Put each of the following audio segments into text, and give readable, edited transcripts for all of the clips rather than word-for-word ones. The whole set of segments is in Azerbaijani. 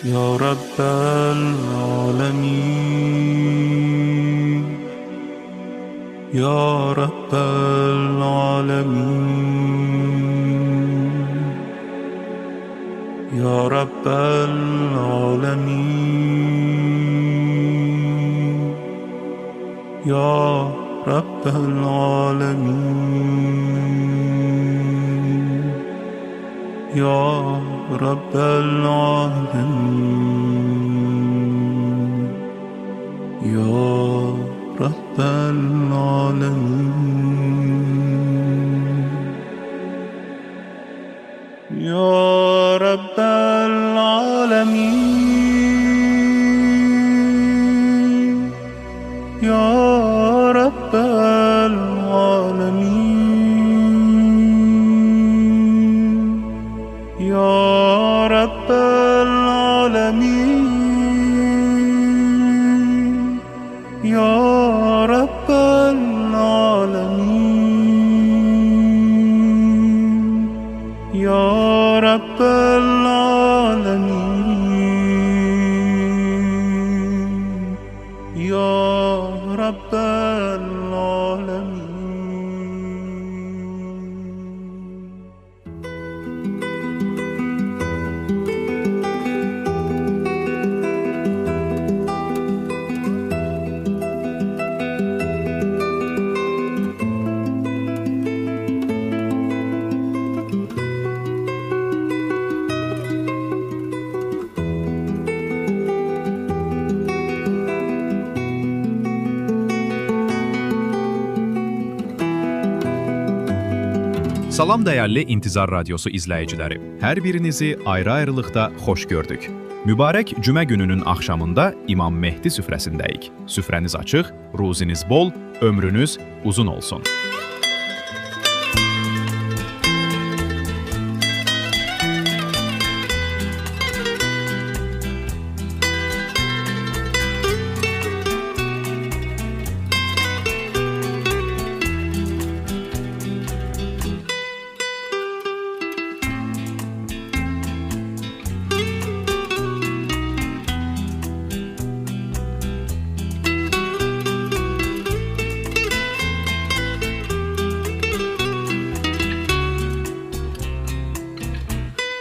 يا رب العالمين يا رب العالمين يا رب العالمين يا رب العالمين يا رب العالمين يا رب العالمين يا رب العالمين يا رب العالمين يا رب العالمين يا رب العالمين يا رب العالمين يا رب العالمين. Salam dəyərli İntizar Radiosu izləyiciləri. Hər birinizi ayrı-ayrılıqda xoş gördük. Mübarək cümə gününün axşamında İmam Mehdi süfrəsindəyik. Süfrəniz açıq, ruziniz bol, ömrünüz uzun olsun.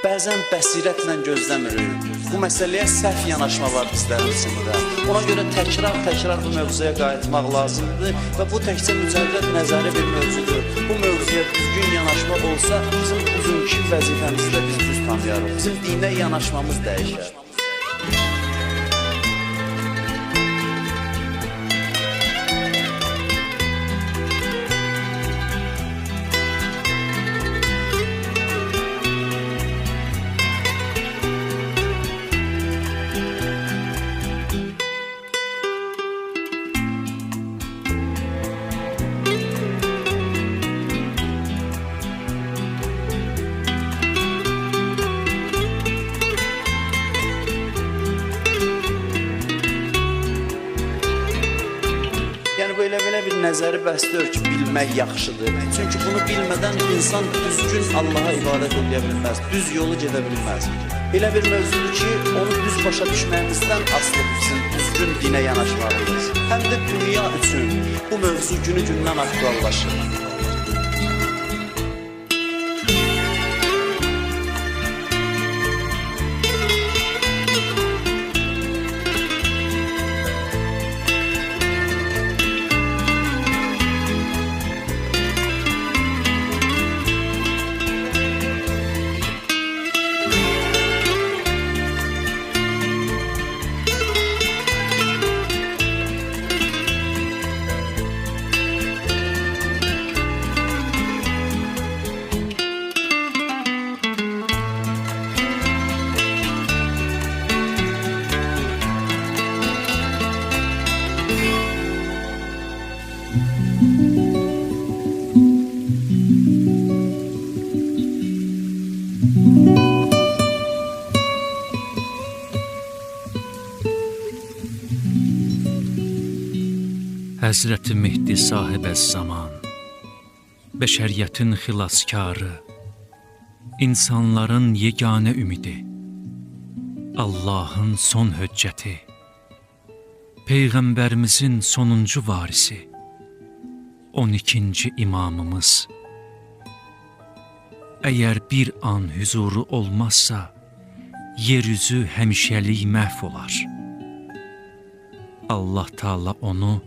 Bəzən bəsirətlə gözləmirik. Bu məsələyə səhv yanaşma var bizlərin içində. Ona görə təkrar bu mövzuya qayıtmaq lazımdır və bu təkcə mücərrəd nəzəri bir mövzudur. Bu mövzuya düzgün yanaşma olsa, bizim bugünkü vəzifəmizi də biz düz tanıyarıq. Bizim dinə yanaşmamız dəyişər. Belə bir nəzəri bəsdir ki, bilmək yaxşıdır. Çünki bunu bilmədən insan düzgün Allaha ibadət edə bilməz, düz yolu gedə bilməz. Elə bir mövzudur ki, onu düz başa düşməyimizdən asılı bizim düzgün dinə yanaşmağımız. Həm də dünya üçün bu mövzu günü-gündən aktuallaşır. Həzrəti Mehdi sahib-əz-zaman, bəşəriyyətin xilaskarı, insanların yeganə ümidi, Allahın son höccəti, Peyğəmbərimizin sonuncu varisi, 12-ci imamımız. Əgər bir an hüzuru olmazsa, yeryüzü həmişəlik məhv olar. Allah Taala onu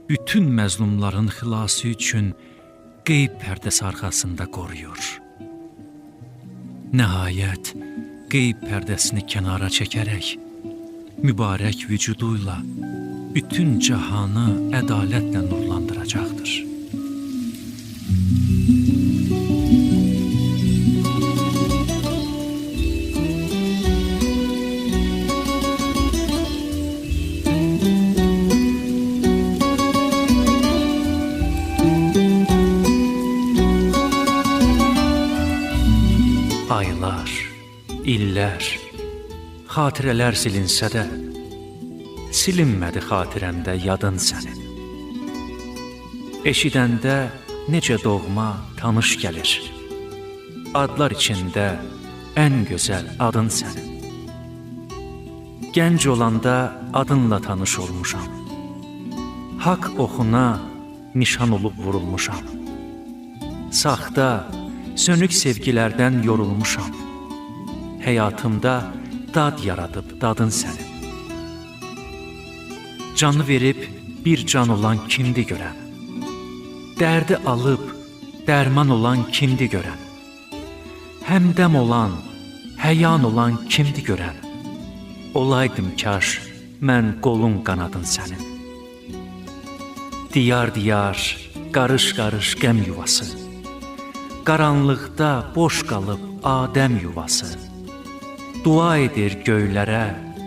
bütün məzlumların xilası üçün qeyb pərdəsi arxasında qoruyur. Nəhayət, qeyb pərdəsini kənara çəkərək, mübarək vücuduyla bütün cahanı ədalətlə nurlandıracaqdır. Aylar, illər, xatirələr silinsə də, silinmədi xatirəmdə yadın sənin. Eşidəndə necə doğma tanış gəlir, adlar içində ən gözəl adın sənin. Gənc olanda adınla tanış olmuşam, haqq oxuna nişan olub vurulmuşam. Saxta, sönük sevgilərdən yorulmuşam, həyatımda dad yaradıb dadın sənin. Canı verib bir can olan kimdi görən? Dərdi alıb dərman olan kimdi görən? Həmdəm olan, həyan olan kimdi görən? Olaydım kaş mən qolun qanadın sənin. Diyar diyar, qarış qarış qəm yuvası, qaranlıqda boş qalıb Adəm yuvası, dua edir göylərə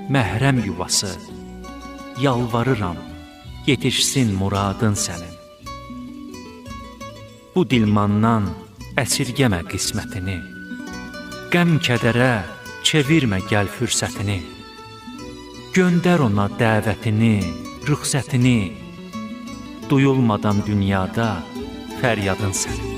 məhrəm yuvası, yalvarıram, yetişsin muradın sənin. Bu dilmandan əsirgəmə qismətini, qəm-kədərə çevirmə gəl fürsətini, göndər ona dəvətini, rüxsətini, duyulmadan dünyada fəryadın sənin.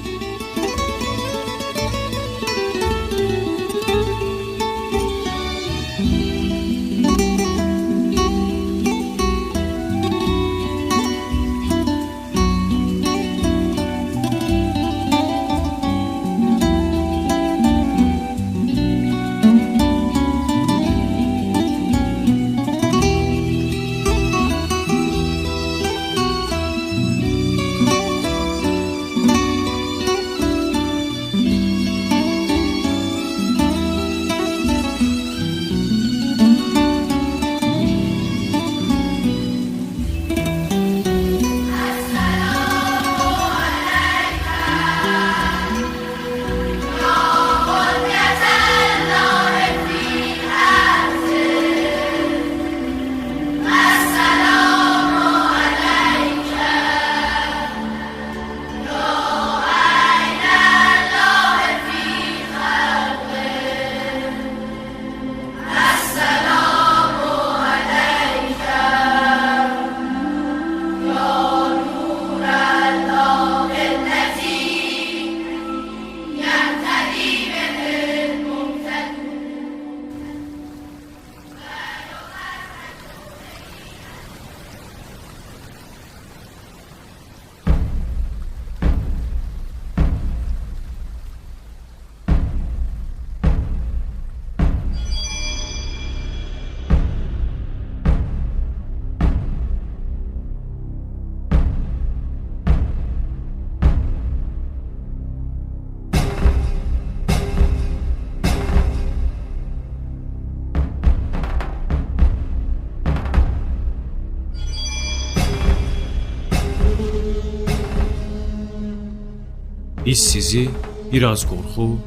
Biz sizi biraz qorxu,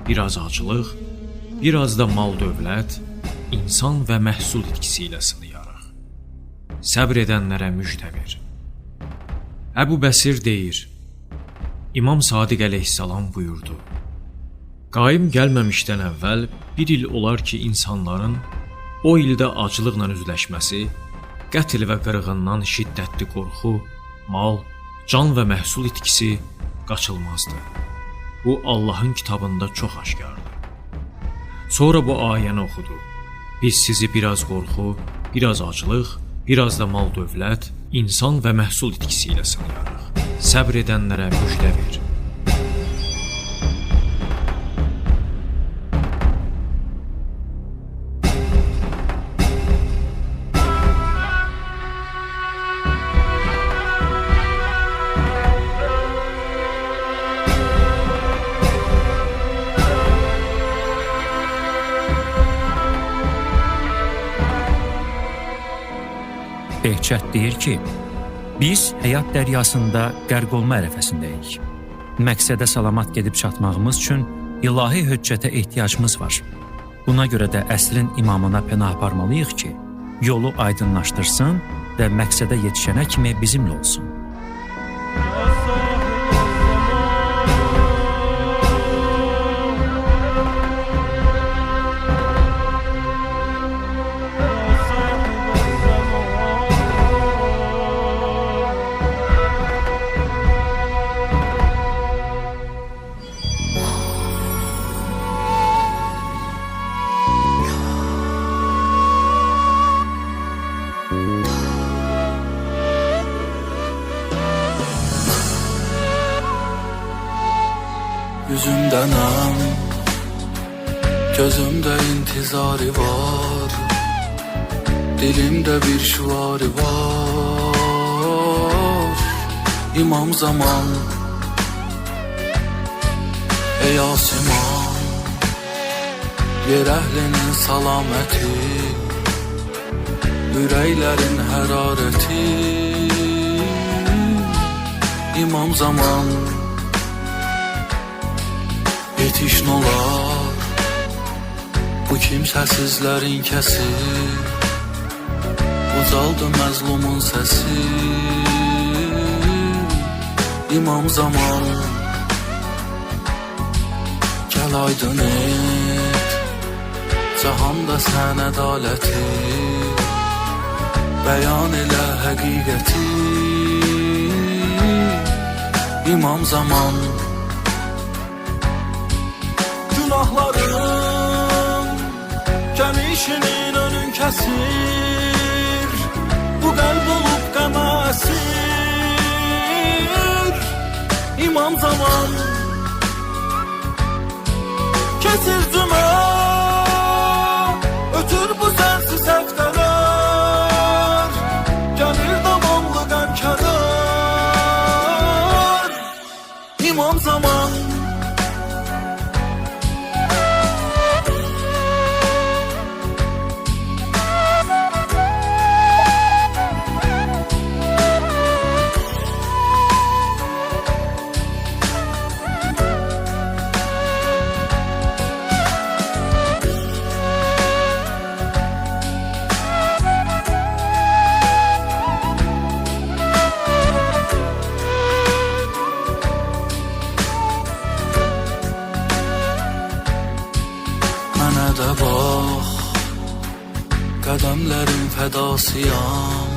biraz acılıq, biraz da mal-dövlət, insan və məhsul itkisi ilə sınayarıq. Səbr edənlərə müjdə ver. Əbu Bəsir deyir, İmam Sadiq əleyhissalam buyurdu, Qaim gəlməmişdən əvvəl bir il olar ki, insanların o ildə acılıqla üzləşməsi, qətl və qırğından şiddətli qorxu, mal, can və məhsul itkisi qaçılmazdı. Bu Allahın kitabında çox aşkardır. Sonra bu ayəni oxudu. Biz sizi biraz qorxu, biraz aclıq, biraz da mal dövlət, insan və məhsul itkisi ilə sınayarıq. Səbr edənlərə müjdə ver. Behçət deyir ki, biz həyat dəryasında qərq olma ərəfəsindəyik. Məqsədə salamat gedib çatmağımız üçün ilahi höccətə ehtiyacımız var. Buna görə də əsrin imamına pənah aparmalıyıq ki, yolu aydınlaşdırsın və məqsədə yetişənə kimi bizimlə olsun. Yüzümdənəm, gözümdə intizarı var, dilimdə bir şüvarı var. İmam zaman, ey asiman, yer əhlinin salaməti, ürəklərin hərarəti. İmam zaman, yetişin olar, bu kimsəsizlərin kəsi, ucaldı məzlumun səsi. İmam zaman, gəl aydın et, cahanda sən ədaləti, bəyan elə həqiqəti. İmam zaman, günahlarım gəlişinin önün kəsir, bu qəlb olub qəmə əsir. İmam zaman, kəsir cümə, ötür bu sənsiz həftələr, gəlir davamlı qəm-kədər. İmam zaman, mənə də bax, qədəmlərin fədasıyam,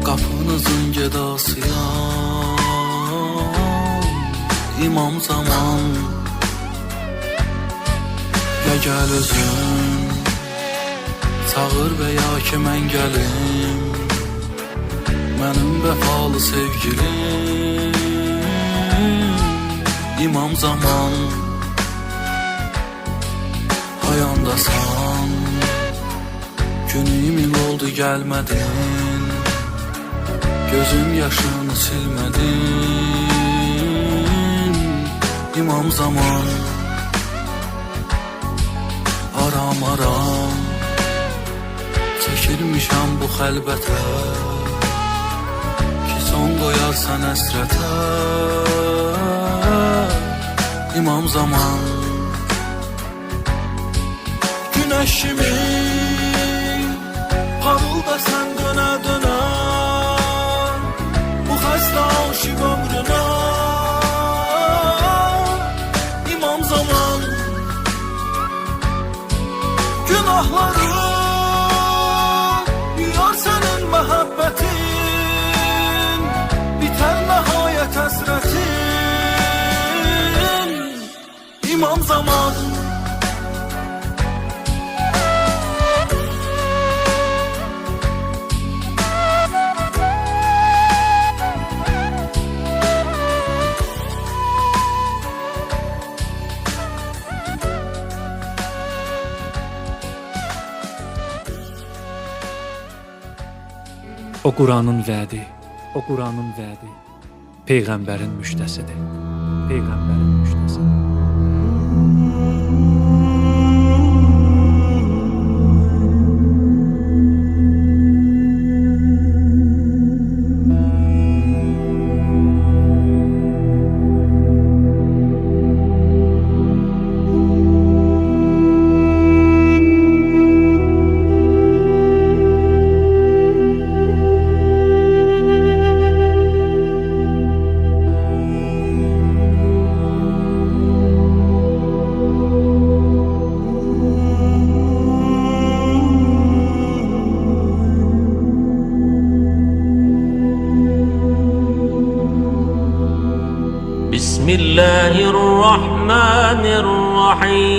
qapınızın gedasıyam. İmam zaman, ya gəl özün, çağır və ya ki mən gəlim, mənim vəfalı sevgilim. İmam zaman, ayandasan, günüm il oldu gəlmədin, gözüm yaşını silmədin. İmam zaman, aram aram, çəkilmişəm bu xəlbətə, ki son qoyarsan əsrətə. İmam zaman, güneş kimi parılda sen döne döne, bu xəstə aşıq ömrünə. İmam zaman, günahları yuyar senin məhəbbətin, biter nəhayət həsrətin. İmam zaman, O Quranın vədi, o Quranın vədi Peyğəmbərin müjdəsidir. Peyğəmbərin müjdəsidir. بسم الله الرحمن الرحيم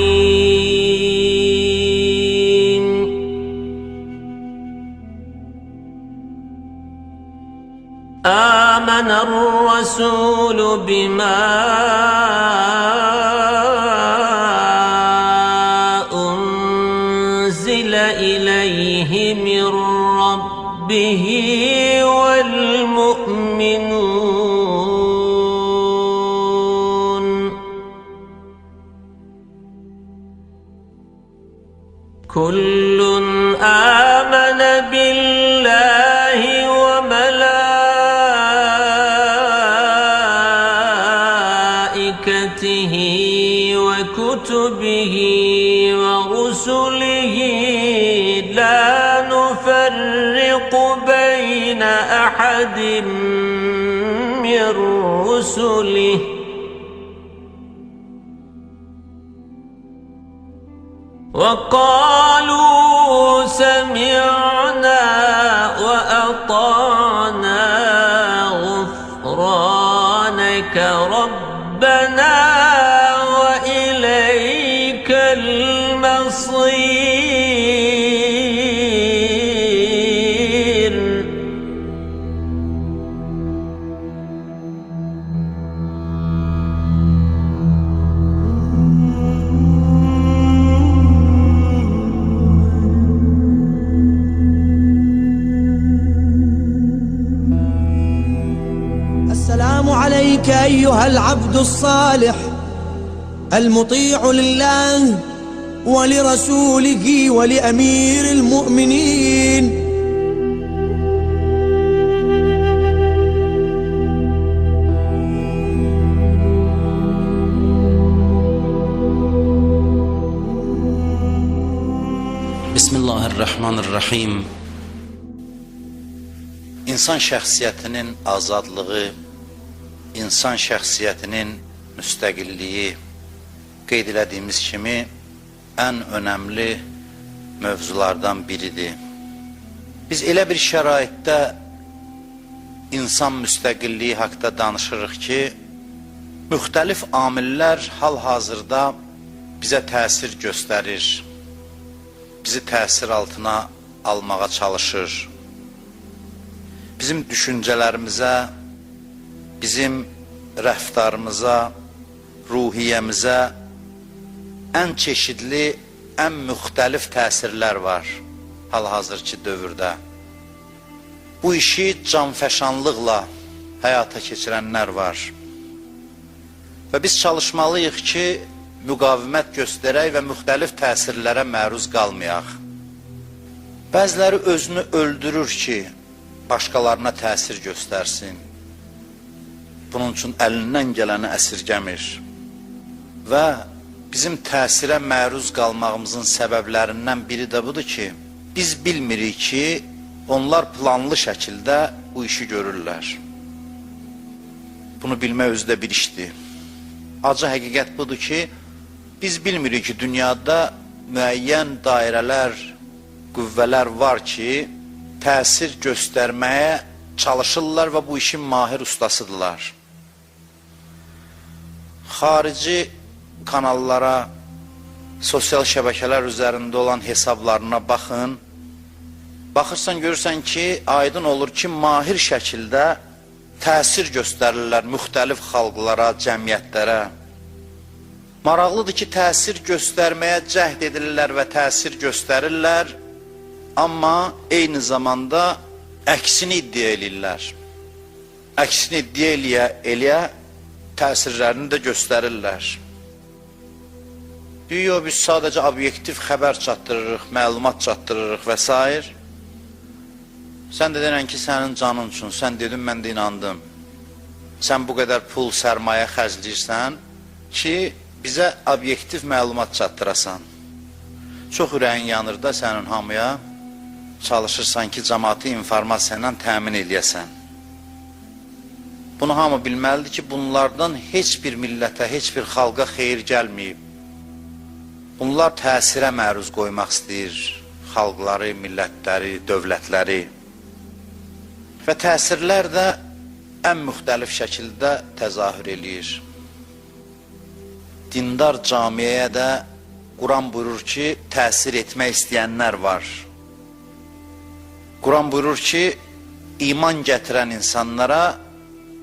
آمن الرسول بما أنزل إليه من ربه والمؤمنون كل آمن بالله وملائكته وكتبه ورسله لا نفرق بين أحد من رسله وقالوا سمعنا وأطعنا غفرانك ربنا وإليك المصير السلام عليك أيها العبد الصالح المطيع لله ولرسوله ولأمير المؤمنين. Bismillahirrahmanirrahim. İnsan şəxsiyyətinin azadlığı, insan şəxsiyyətinin müstəqilliyi qeyd elədiyimiz kimi ən önəmli mövzulardan biridir. Biz elə bir şəraitdə insan müstəqilliyi haqqında danışırıq ki, müxtəlif amillər hal-hazırda bizə təsir göstərir, bizi təsir altına almağa çalışır. Bizim düşüncələrimizə, bizim rəftarımıza, ruhiyyəmizə ən çeşidli, ən müxtəlif təsirlər var hal-hazırki dövrdə. Bu işi canfəşanlıqla həyata keçirənlər var. Və biz çalışmalıyıq ki, müqavimət göstərək və müxtəlif təsirlərə məruz qalmayaq. Bəziləri özünü öldürür ki, başqalarına təsir göstərsin. Bunun üçün əlindən gələni əsirgəmir. Və bizim təsirə məruz qalmağımızın səbəblərindən biri də budur ki, biz bilmirik ki, onlar planlı şəkildə bu işi görürlər. Bunu bilmək özü də bir işdir. Acı həqiqət budur ki, biz bilmirik ki, dünyada müəyyən dairələr, qüvvələr var ki, təsir göstərməyə çalışırlar və bu işin mahir ustasıdırlar. Xarici kanallara, sosial şəbəkələr üzərində olan hesablarına baxın. Baxırsan, görürsən ki, aydın olur ki, mahir şəkildə təsir göstərirlər müxtəlif xalqlara, cəmiyyətlərə. Maraqlıdır ki, təsir göstərməyə cəhd edirlər və təsir göstərirlər, amma eyni zamanda əksini iddia eləyirlər. Əksini iddia eləyə təsirlərini də göstərirlər. Yox, biz sadəcə obyektiv xəbər çatdırırıq, məlumat çatdırırıq və s. Sən də denən ki, sənin canın üçün, sən dedin, mən də inandım. Sən bu qədər pul, sərmayə xərcləyirsən ki, bizə obyektiv məlumat çatdırasan. Çox ürəyin yanır da sənin hamıya, çalışırsan ki, cəmaatı informasiya ilə təmin eləyəsən. Bunu hamı bilməlidir ki, bunlardan heç bir millətə, heç bir xalqa xeyir gəlməyib. Bunlar təsirə məruz qoymaq istəyir xalqları, millətləri, dövlətləri. Və təsirlər də ən müxtəlif şəkildə təzahür eləyir. Dindar camiəyə də Quran buyurur ki, təsir etmək istəyənlər var. Quran buyurur ki, iman gətirən insanlara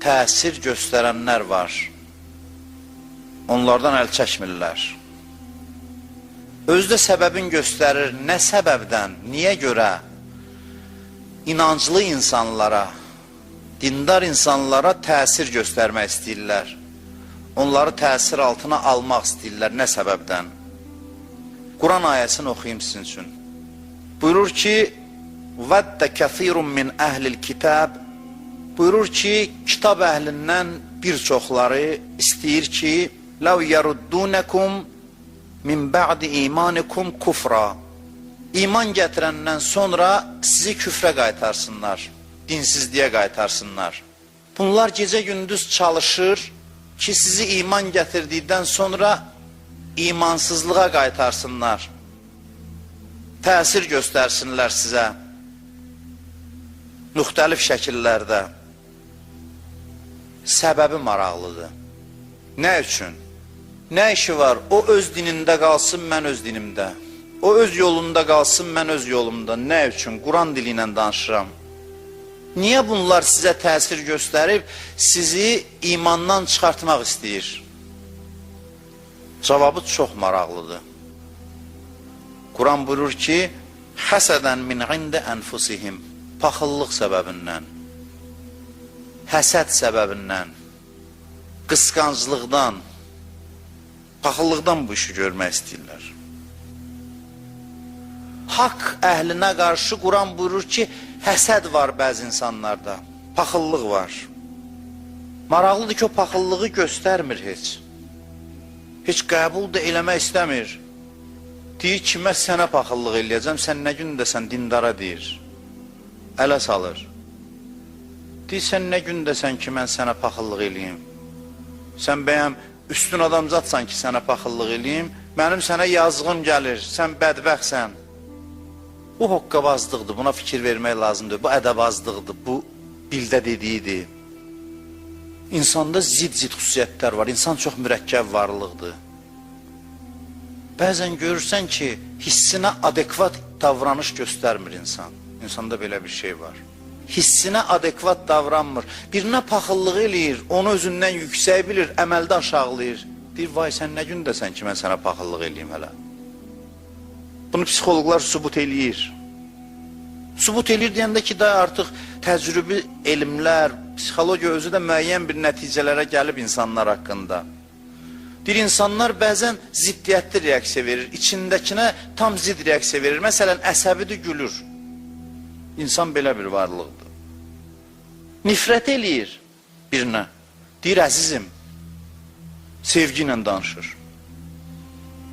təsir göstərənlər var. Onlardan əl çəkmirlər. Özü də səbəbin göstərir. Nə səbəbdən, niyə görə? İnanclı insanlara, dindar insanlara təsir göstərmək istəyirlər. Onları təsir altına almaq istəyirlər. Nə səbəbdən? Quran ayəsini oxuyayım sizin üçün. Buyurur ki, وَدَّ كَثِيرٌ مِنْ أَهْلِ الْكِتَابِ Buyurur ki, kitab əhlindən bir çoxları istəyir ki, لَوْ يَرُدُّونَكُمْ min ba'di imanikum kufra. İman gətirəndən sonra sizi küfrə qaytarsınlar, dinsizliyə qaytarsınlar. Bunlar gecə gündüz çalışır ki, sizi iman gətirdikdən sonra imansızlığa qaytarsınlar. Təsir göstərsinlər sizə. Müxtəlif şəkillərdə. Səbəbi maraqlıdır. Nə üçün? Nə işi var? O öz dinində qalsın, mən öz dinimdə. O öz yolunda qalsın, mən öz yolumda. Nə üçün? Quran dili ilə danışıram. Niyə bunlar sizə təsir göstərib, sizi imandan çıxartmaq istəyir? Cavabı çox maraqlıdır. Quran buyurur ki, həsədən min ində ənfusihim. Paxıllıq səbəbindən, həsəd səbəbindən, qısqanclıqdan, paxıllıqdan bu işi görmək istəyirlər. Haqq əhlinə qarşı Quran buyurur ki, həsəd var bəzi insanlarda, paxıllıq var. Maraqlıdır ki, o paxıllığı göstərmir heç. Heç qəbul da eləmək istəmir. Deyir ki, mən sənə paxıllıq eləyəcəm, sən nə gün dəsən dindara deyir. Ələ salır. Deyir, sən nə gün dəsən ki, mən sənə paxıllıq eləyim. Sən bəyəm üstün adamzatsan ki, sənə paxıllıq eləyim, mənim sənə yazığım gəlir, sən bədbəxtsən. Bu hoqqabazlıqdır, buna fikir vermək lazımdır, bu ədəbazlıqdır, bu dildə dediyidir. İnsanda zid-zid xüsusiyyətlər var, insan çox mürəkkəb varlıqdır. Bəzən görürsən ki, hissinə adekvat davranış göstərmir insan. İnsanda belə bir şey var. Hissinə adekvat davranmır. Birinə paxıllıq eləyir, onu özündən yüksək bilir, əməldə aşağılayır. Deyir, vay sən nə gün dəsən ki, mən sənə paxıllıq eləyim hələ. Bunu psixoloqlar sübut eləyir. Sübut eləyir deyəndə ki, da artıq təcrübi elmlər, psixologiya özü də müəyyən bir nəticələrə gəlib insanlar haqqında. Deyir, insanlar bəzən ziddiyyətli reaksiya verir, içindəkinə tam zid reaksiya verir. Məsələn, əsəbidir, gülür. İnsan belə bir varlıqdır. Nifrət eləyir birinə. Deyir, əzizim, sevgi ilə danışır.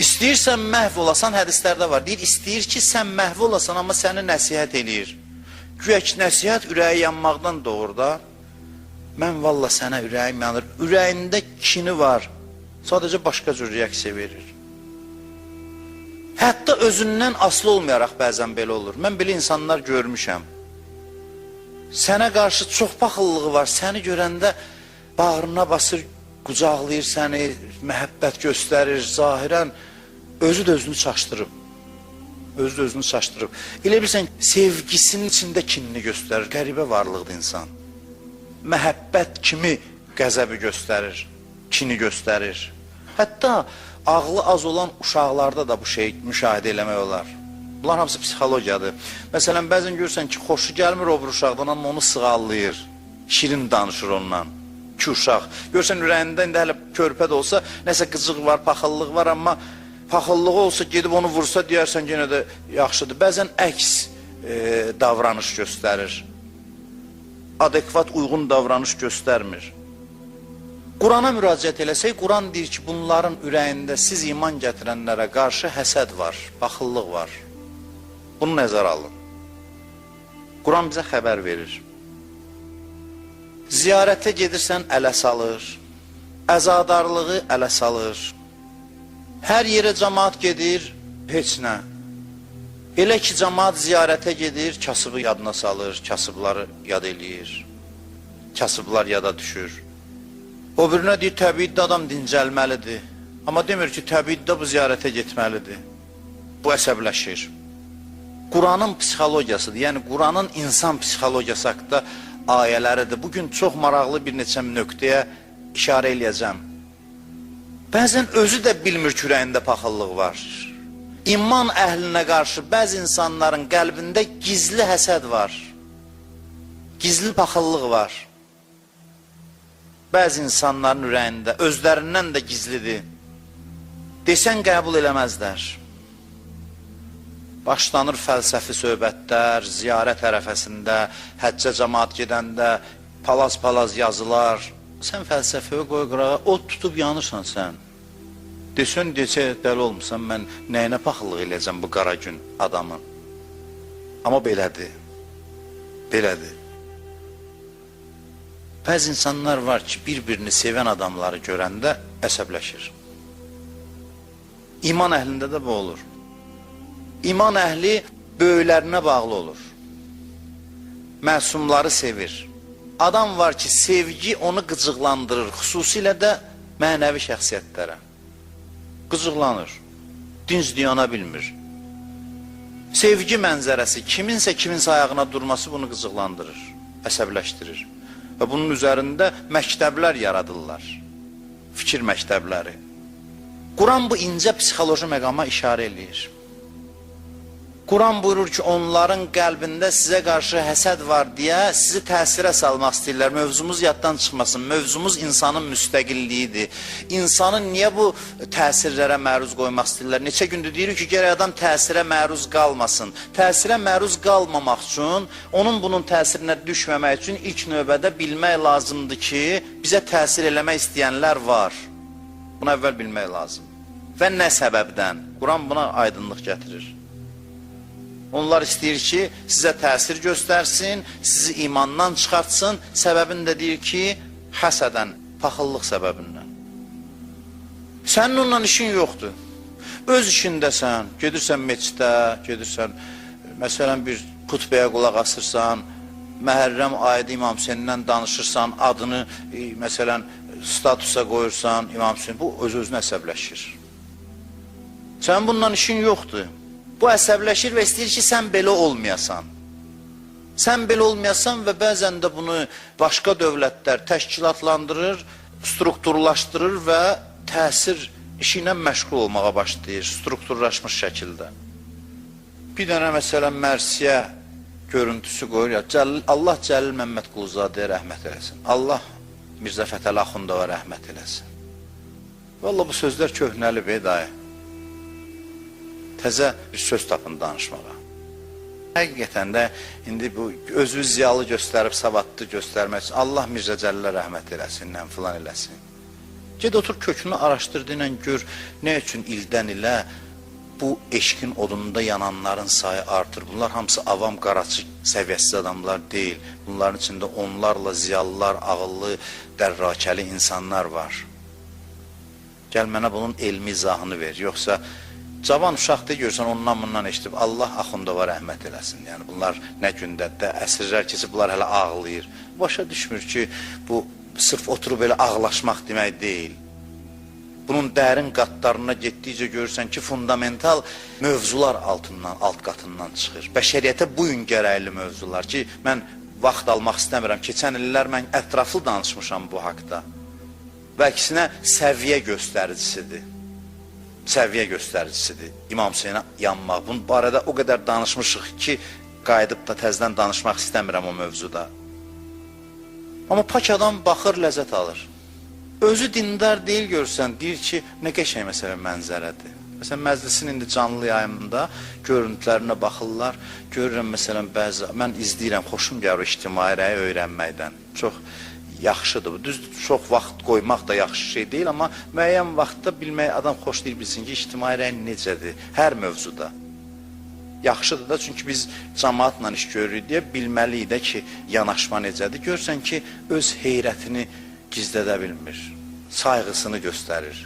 İstəyirsən məhv olasan, hədislərdə var. Deyir, istəyir ki, sən məhv olasan, amma səni nəsihət eləyir. Güya ki, nəsihət ürəyi yanmaqdan doğur da. Mən valla sənə ürəyim yanır. Ürəyində kini var. Sadəcə başqa cür reaksiya verir. Hətta özündən asılı olmayaraq bəzən belə olur. Mən belə insanlar görmüşəm. Sənə qarşı çox paxıllığı var. Səni görəndə bağrına basır, qucaqlayır səni, məhəbbət göstərir, zahirən özü də özünü çaşdırıb. Özü də özünü çaşdırıb. Elə bilsən, sevgisinin içində kinini göstərir. Qəribə varlıqdır insan. Məhəbbət kimi qəzəbi göstərir, kini göstərir. Hətta ağlı az olan uşaqlarda da bu şey müşahidə eləmək olar. Bunlar hamısı psixologiyadır. Məsələn, bəzən görürsən ki, xoşu gəlmir o bir uşaqdan, amma onu sığallayır. Şirin danışır ondan. Ki uşaq. Görürsən, ürəyində indi hələ körpə də olsa, nəsə qıcıq var, paxıllıq var, amma paxıllığı olsa gedib onu vursa deyərsən yenə də yaxşıdır. Bəzən əks davranış göstərir. Adekvat, uyğun davranış göstərmir. Qurana müraciət eləsək, Quran deyir ki, bunların ürəyində siz iman gətirənlərə qarşı həsəd var, paxıllıq var. Bunu nəzərə alın. Quran bizə xəbər verir. Ziyarətə gedirsən, ələ salır. Əzadarlığı ələ salır. Hər yerə cəmaat gedir, heç nə. Elə ki, cəmaat ziyarətə gedir, kasıbı yadına salır, kasıbları yad eləyir. Kasıblar yada düşür. O birinə deyir, təbiiddə adam dincəlməlidir. Amma demir ki, təbiiddə bu ziyarətə getməlidir. Bu əsəbləşir. Quranın psixologiyasıdır, yəni Quranın insan psixologiyası haqqında ayələridir. Bugün çox maraqlı bir neçə nöqtəyə işarə eləyəcəm. Bəzən özü də bilmir ki, ürəyində paxıllıq var. İman əhlinə qarşı bəzi insanların qəlbində gizli həsəd var. Gizli paxıllıq var. Bəzi insanların ürəyində, özlərindən də gizlidir. Desən qəbul eləməzlər. Başlanır fəlsəfi söhbətlər, ziyarət ərəfəsində, həccə cəmaat gedəndə, palaz-palaz yazılar. Sən fəlsəfəyə qoy qırağa, od tutub yanırsan sən. Desən, desə, dəli olmuşsan, mən nəyinə paxıllıq eləyəcəm bu qara gün adamın. Amma belədir. Belədir. Bəzi insanlar var ki, bir-birini sevən adamları görəndə əsəbləşir. İman əhlində də bu olur. İman əhli böyüklərinə bağlı olur. Məsumları sevir. Adam var ki, sevgi onu qıcıqlandırır, xüsusilə də mənəvi şəxsiyyətlərə. Qıcıqlanır, dinc diyana bilmir. Sevgi mənzərəsi, kiminsə ayağına durması bunu qıcıqlandırır, əsəbləşdirir. Və bunun üzərində məktəblər yaradırlar, fikir məktəbləri. Quran bu incə psixoloji məqama işarə eləyir. Quran buyurur ki, onların qəlbində sizə qarşı həsəd var deyə sizi təsirə salmaq istəyirlər. Mövzumuz yaddan çıxmasın. Mövzumuz insanın müstəqilliyidir. İnsanın niyə bu təsirlərə məruz qoymaq istəyirlər? Neçə gündür deyirik ki, gərək adam təsirə məruz qalmasın. Təsirə məruz qalmamaq üçün, onun bunun təsirinə düşməmək üçün ilk növbədə bilmək lazımdır ki, bizə təsir eləmək istəyənlər var. Bunu əvvəl bilmək lazım. Və nə səbəbdən? Quran buna aydınlıq gətirir. Onlar istəyir ki, sizə təsir göstərsin, sizi imandan çıxartsın. Səbəbini də deyir ki, həsədən, paxıllıq səbəbindən. Sənin onunla işin yoxdur. Öz işindəsən, gedirsən meçdə, gedirsən, məsələn, bir xutbəyə qulaq asırsan, Məhərrəm ayədə İmam Hüseynindən danışırsan, adını, məsələn, statusa qoyursan, İmam Hüseyni, bu öz-özünə əsəbləşir. Sənin bununla işin yoxdur. Bu əsəbləşir və istəyir ki, sən belə olmayasan. Sən belə olmayasan və bəzən də bunu başqa dövlətlər təşkilatlandırır, strukturlaşdırır və təsir işi ilə məşğul olmağa başlayır, strukturlaşmış şəkildə. Bir dənə məsələn Mərsiyə görüntüsü qoyur, Allah Cəlil Məmməd Quluzadəyə rəhmət eləsin. Allah Mirzə Fətəli Axundova rəhmət eləsin. Vallahi bu sözlər köhnəlib, dayı. Təzə bir söz tapın danışmağa. Həqiqətən də indi bu özü ziyalı göstərib, savadlı göstərmək üçün Allah Mirzə Cəlilə rəhmət eləsin, filan eləsin. Ged otur kökünü araşdırdığıyla gör nə üçün ildən ilə bu eşqin odunda yananların sayı artır. Bunlar hamısı avam qaraçı səviyyəsiz adamlar deyil. Bunların içində onlarla ziyalılar, ağıllı, dərrakəli insanlar var. Gəl mənə bunun elmi izahını ver. Yoxsa cavan uşaqda görsən ondan bundan eşitib Allah Axundova rəhmət eləsin. Yəni bunlar nə gündədə əsrlər keçib bunlar hələ ağlayır. Başa düşmür ki, bu sırf oturub elə ağlaşmaq demək deyil. Bunun dərin qatlarına getdikcə görürsən ki, fundamental mövzular alt qatından çıxır. Bəşəriyyətə bu gün gərəkli mövzular ki, mən vaxt almaq istəmirəm. Keçən illər mən ətraflı danışmışam bu haqda. Və əksinə səviyyə göstəricisidir. səviyyə göstəricisidir. İmam Hüseynə yanmaq. Bunun barədə o qədər danışmışıq ki, qayıdıb da təzədən danışmaq istəmirəm o mövzuda. Amma pak adam baxır, ləzzət alır. Özü dindar deyil görsən, deyir ki, nə qəşəng məsələn mənzərədir. Məsələn, məclisin indi canlı yayımında görüntülərinə baxırlar. Görürəm, məsələn, mən izləyirəm, xoşum gəlir ictimai rəyi öyrənməkdən. Çox yaxşıdır bu. Düzdür, çox vaxt qoymaq da yaxşı şey deyil, amma müəyyən vaxtda bilmək, adam xoşlayır bilsin ki, ictimai rəy necədir, hər mövzuda. Yaxşıdır da, çünki biz cəmaatla iş görürük deyə bilməliyik də ki, yanaşma necədir. Görsən ki, öz heyrətini gizlədə bilmir, sayğısını göstərir.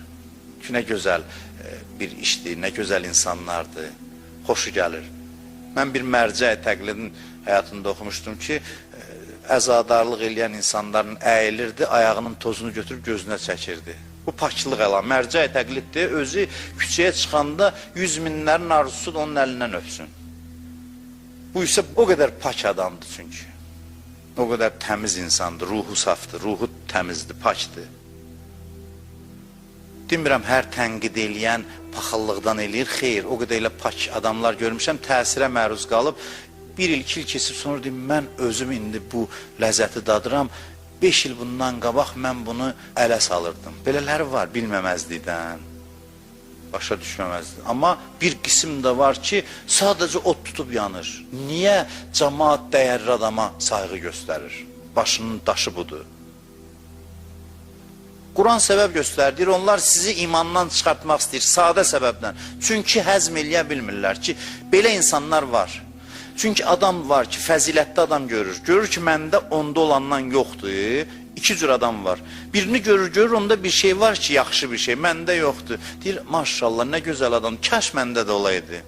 Ki, nə gözəl bir işdir, nə gözəl insanlardır, xoşu gəlir. Mən bir mərcə təqlidin həyatında oxumuşdum ki, əzadarlıq eləyən insanların əyilirdi, ayağının tozunu götürüb gözünə çəkirdi. Bu paklıq əlam, mərcə təqliddir, özü küçəyə çıxanda 100 minlərin arzusu da onun əlindən öpsün. Bu isə o qədər pak adamdır çünki. O qədər təmiz insandır, ruhu safdır, ruhu təmizdir, pakdır. Demirəm, hər tənqid eləyən paxıllıqdan eləyir, xeyr, o qədər elə pak adamlar görmüşəm, təsirə məruz qalıb, bir il, 2 il keçib sonra deyim, mən özüm indi bu ləzzəti dadıram, 5 il bundan qabaq mən bunu ələ salırdım. Belələri var, bilməməzlikdən, başa düşməməzlikdən. Amma bir qism də var ki, sadəcə od tutub yanır. Niyə cəmaat dəyərli adama sayğı göstərir? Başının daşı budur. Quran səbəb göstərdir, onlar sizi imandan çıxartmaq istəyir, sadə səbəbdən. Çünki həzm eləyə bilmirlər ki, belə insanlar var. Çünki adam var ki, fəzilətli adam görür. Görür ki, məndə onda olandan yoxdur. 2 cür adam var. Birini görür, onda bir şey var ki, yaxşı bir şey, məndə yoxdur. Deyir, maşallah, nə gözəl adam, kaş məndə də olaydı.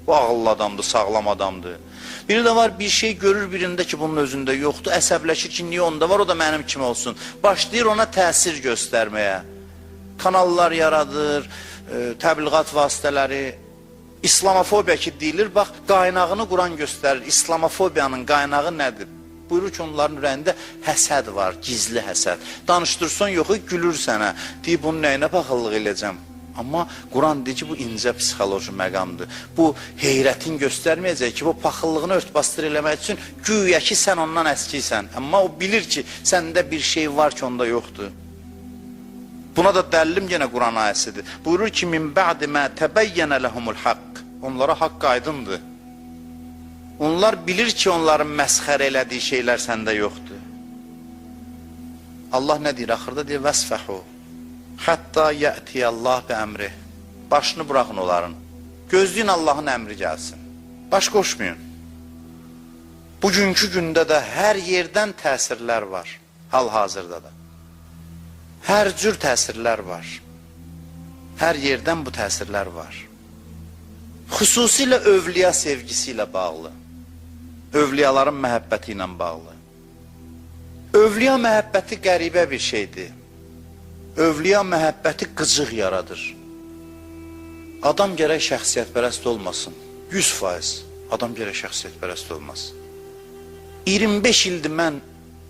Bu ağıllı adamdır, sağlam adamdır. Biri də var, bir şey görür birində ki, bunun özündə yoxdur. Əsəbləşir ki, niyə onda var, o da mənim kimi olsun. Başlayır ona təsir göstərməyə. Kanallar yaradır, təbliğat vasitələri, İslamofobiya ki deyilir, bax, qaynağını Quran göstərir. İslamofobiyanın qaynağı nədir? Buyurur ki, onların ürəyində həsəd var, gizli həsəd. Danışdırsan yoxu, gülür sənə. Deyir, bunun nəyinə paxıllıq eləyəcəm? Amma Quran deyir ki, bu incə psixoloji məqamdır. Bu heyrətin göstərməyəcək ki, bu paxıllığını örtbasdır eləmək üçün güya ki, sən ondan əskiysən. Amma o bilir ki, səndə bir şey var ki, onda yoxdur. Buna da dəlilim yenə Quran ayəsidir. Buyurur ki, min ba'di mə təbəyyənə ləhumul haqq. Onlara haqq aydındır. Onlar bilir ki, onların məsxər elədiyi şeylər səndə yoxdur. Allah nə deyir? Axırda deyir, vəsfəhu. Hətta yətiyəllah bi əmri. Başını buraxın onların. Gözləyin Allahın əmri gəlsin. Baş qoşmayın. Bugünkü gündə də hər yerdən təsirlər var. Hal-hazırda da. Hər cür təsirlər var. Hər yerdən bu təsirlər var. Xüsusilə övliya sevgisi ilə bağlı. Övliyaların məhəbbəti ilə bağlı. Övliya məhəbbəti qəribə bir şeydir. Övliya məhəbbəti qıcıq yaradır. Adam gərək şəxsiyyətpərəst olmasın. 100% adam gərək şəxsiyyətpərəst olmasın. 25 ildir mən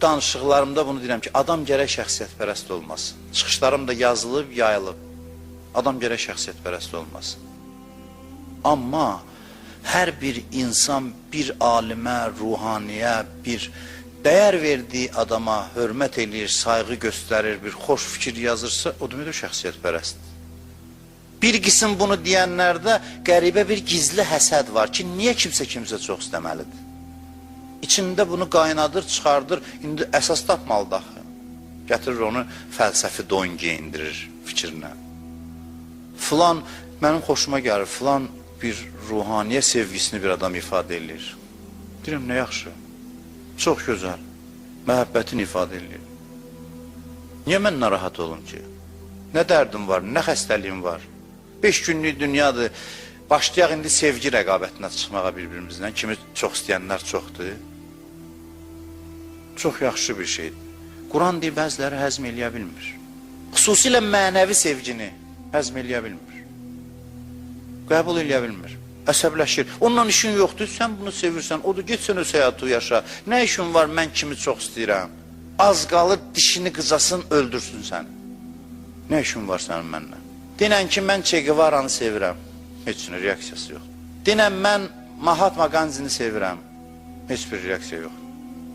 danışıqlarımda bunu deyirəm ki, adam gərək şəxsiyyətpərəst olmasın. Çıxışlarım da yazılıb, yayılıb. Adam gərək şəxsiyyətpərəst olmasın. Amma hər bir insan bir alimə, ruhaniyə, bir dəyər verdiyi adama hörmət eləyir, sayğı göstərir, bir xoş fikir yazırsa, o demək o şəxsiyyətpərəstdir. Bir qism bunu deyənlərdə qəribə bir gizli həsəd var ki, niyə kimsə çox istəməlidir? İçində bunu qaynadır, çıxardır, indi əsas tapmalıdır axı. Gətirir onu fəlsəfi don geyindirir fikrinə. Filan, mənim xoşuma gəlir, filan bir ruhaniyə sevgisini bir adam ifadə edir. Deyirəm, nə yaxşı, çox gözəl, məhəbbətini ifadə edir. Niyə mən narahat olum ki? Nə dərdim var, nə xəstəliyim var? 5 günlük dünyadır, başlayaq indi sevgi rəqabətinə çıxmağa bir-birimizdən, kimi çox istəyənlər çoxdur. Çox yaxşı bir şeydir. Quran deyir, bəziləri həzm eləyə bilmir. Xüsusilə mənəvi sevgini həzm eləyə bilmir. Qəbul eləyə bilmir. Əsəbləşir. Ondan işin yoxdur, sən bunu sevirsən, o da getsən öz həyatı yaşa. Nə işin var, mən kimi çox istəyirəm? Az qalır, dişini qıcasın, öldürsün səni. Nə işin var sənin mənlə? Denən ki, mən Che Guevara'nı sevirəm. Heç bir reaksiyası yox. Denən mən Mahatma Gandhi'ni sevirəm. Heç bir reaksiya yox.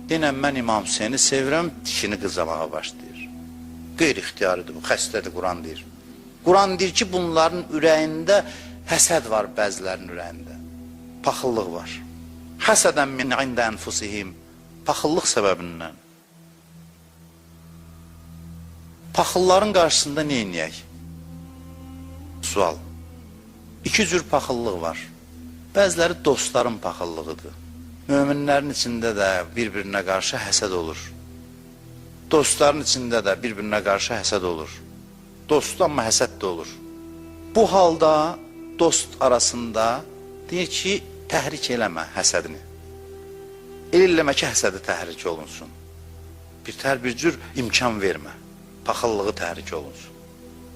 Denən mən İmam Hüseyni sevirəm, dişini qızamağa başlayır. Qeyri-ixtiyarıdır bu, xəstədir Quran deyir. Quran deyir ki, bunların ürəyində həsəd var bəzilərinin ürəyində. Paxıllıq var. Həsədən min ində ənfusihim. Paxıllıq səbəbindən. Paxılların qarşısında nə edək? Sual. İki cür paxıllıq var. Bəziləri dostların paxıllığıdır. Möminlərin içində də bir-birinə qarşı həsəd olur. Dostların içində də bir-birinə qarşı həsəd olur. Dost amma həsəd də olur. Bu halda dost arasında deyir ki, təhrik eləmə həsədini. Eləmə ki, həsədi təhrik olunsun. Bir cür imkan vermə. Paxıllığı təhrik olunsun.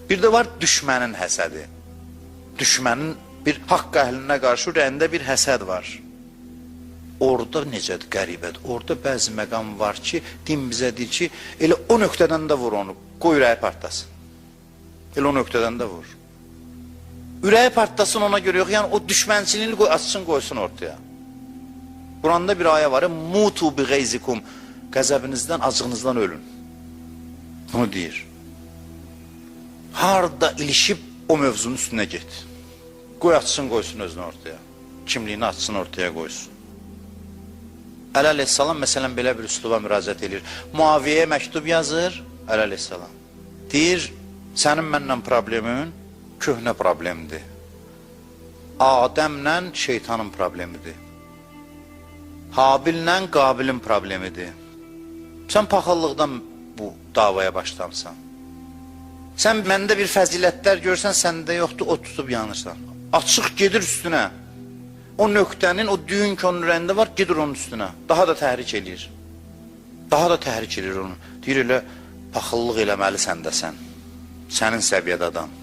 Bir də var düşmənin həsədi. Düşmənin bir haqq əhlinə qarşı ürəyində bir həsəd var. Orada necədir, qəribədir. Orada bəzi məqam var ki, din bizə deyir ki, elə o nöqtədən də vur onu, qoy ürəyi partlasın. Elə o nöqtədən də vur. Ürəyi partlasın ona görə yox, yəni o düşmənçiliğini açsın, qoysun ortaya. Quranda bir ayə var, mutu bi geyzikum, qəzəbinizdən, acığınızdan ölün. Bunu deyir. Harada ilişib o mövzunun üstünə get. Qoy açsın, qoysun özünü ortaya. Kimliyini açsın, ortaya qoysun. Əli əleyhissalam məsələn belə bir üsluba müraciət edir. Muaviyyəyə məktub yazır, Əli əleyhissalam. Deyir, sənin mənlə problemin köhnə problemdir. Adəmlə şeytanın problemidir. Habillə Qabilin problemidir. Sən paxıllıqdan bu davaya başlamsan. Sən məndə bir fəzilətlər görsən, səndə yoxdur, o tutub yanırsan. Açıq gedir üstünə. O nöqtənin, o düyün ki onun ürəyində var, gedir onun üstünə. Daha da təhrik edir. Daha da təhrik edir onu. Deyir elə, paxıllıq eləməlisən də sən. Sənin səviyyədə adam.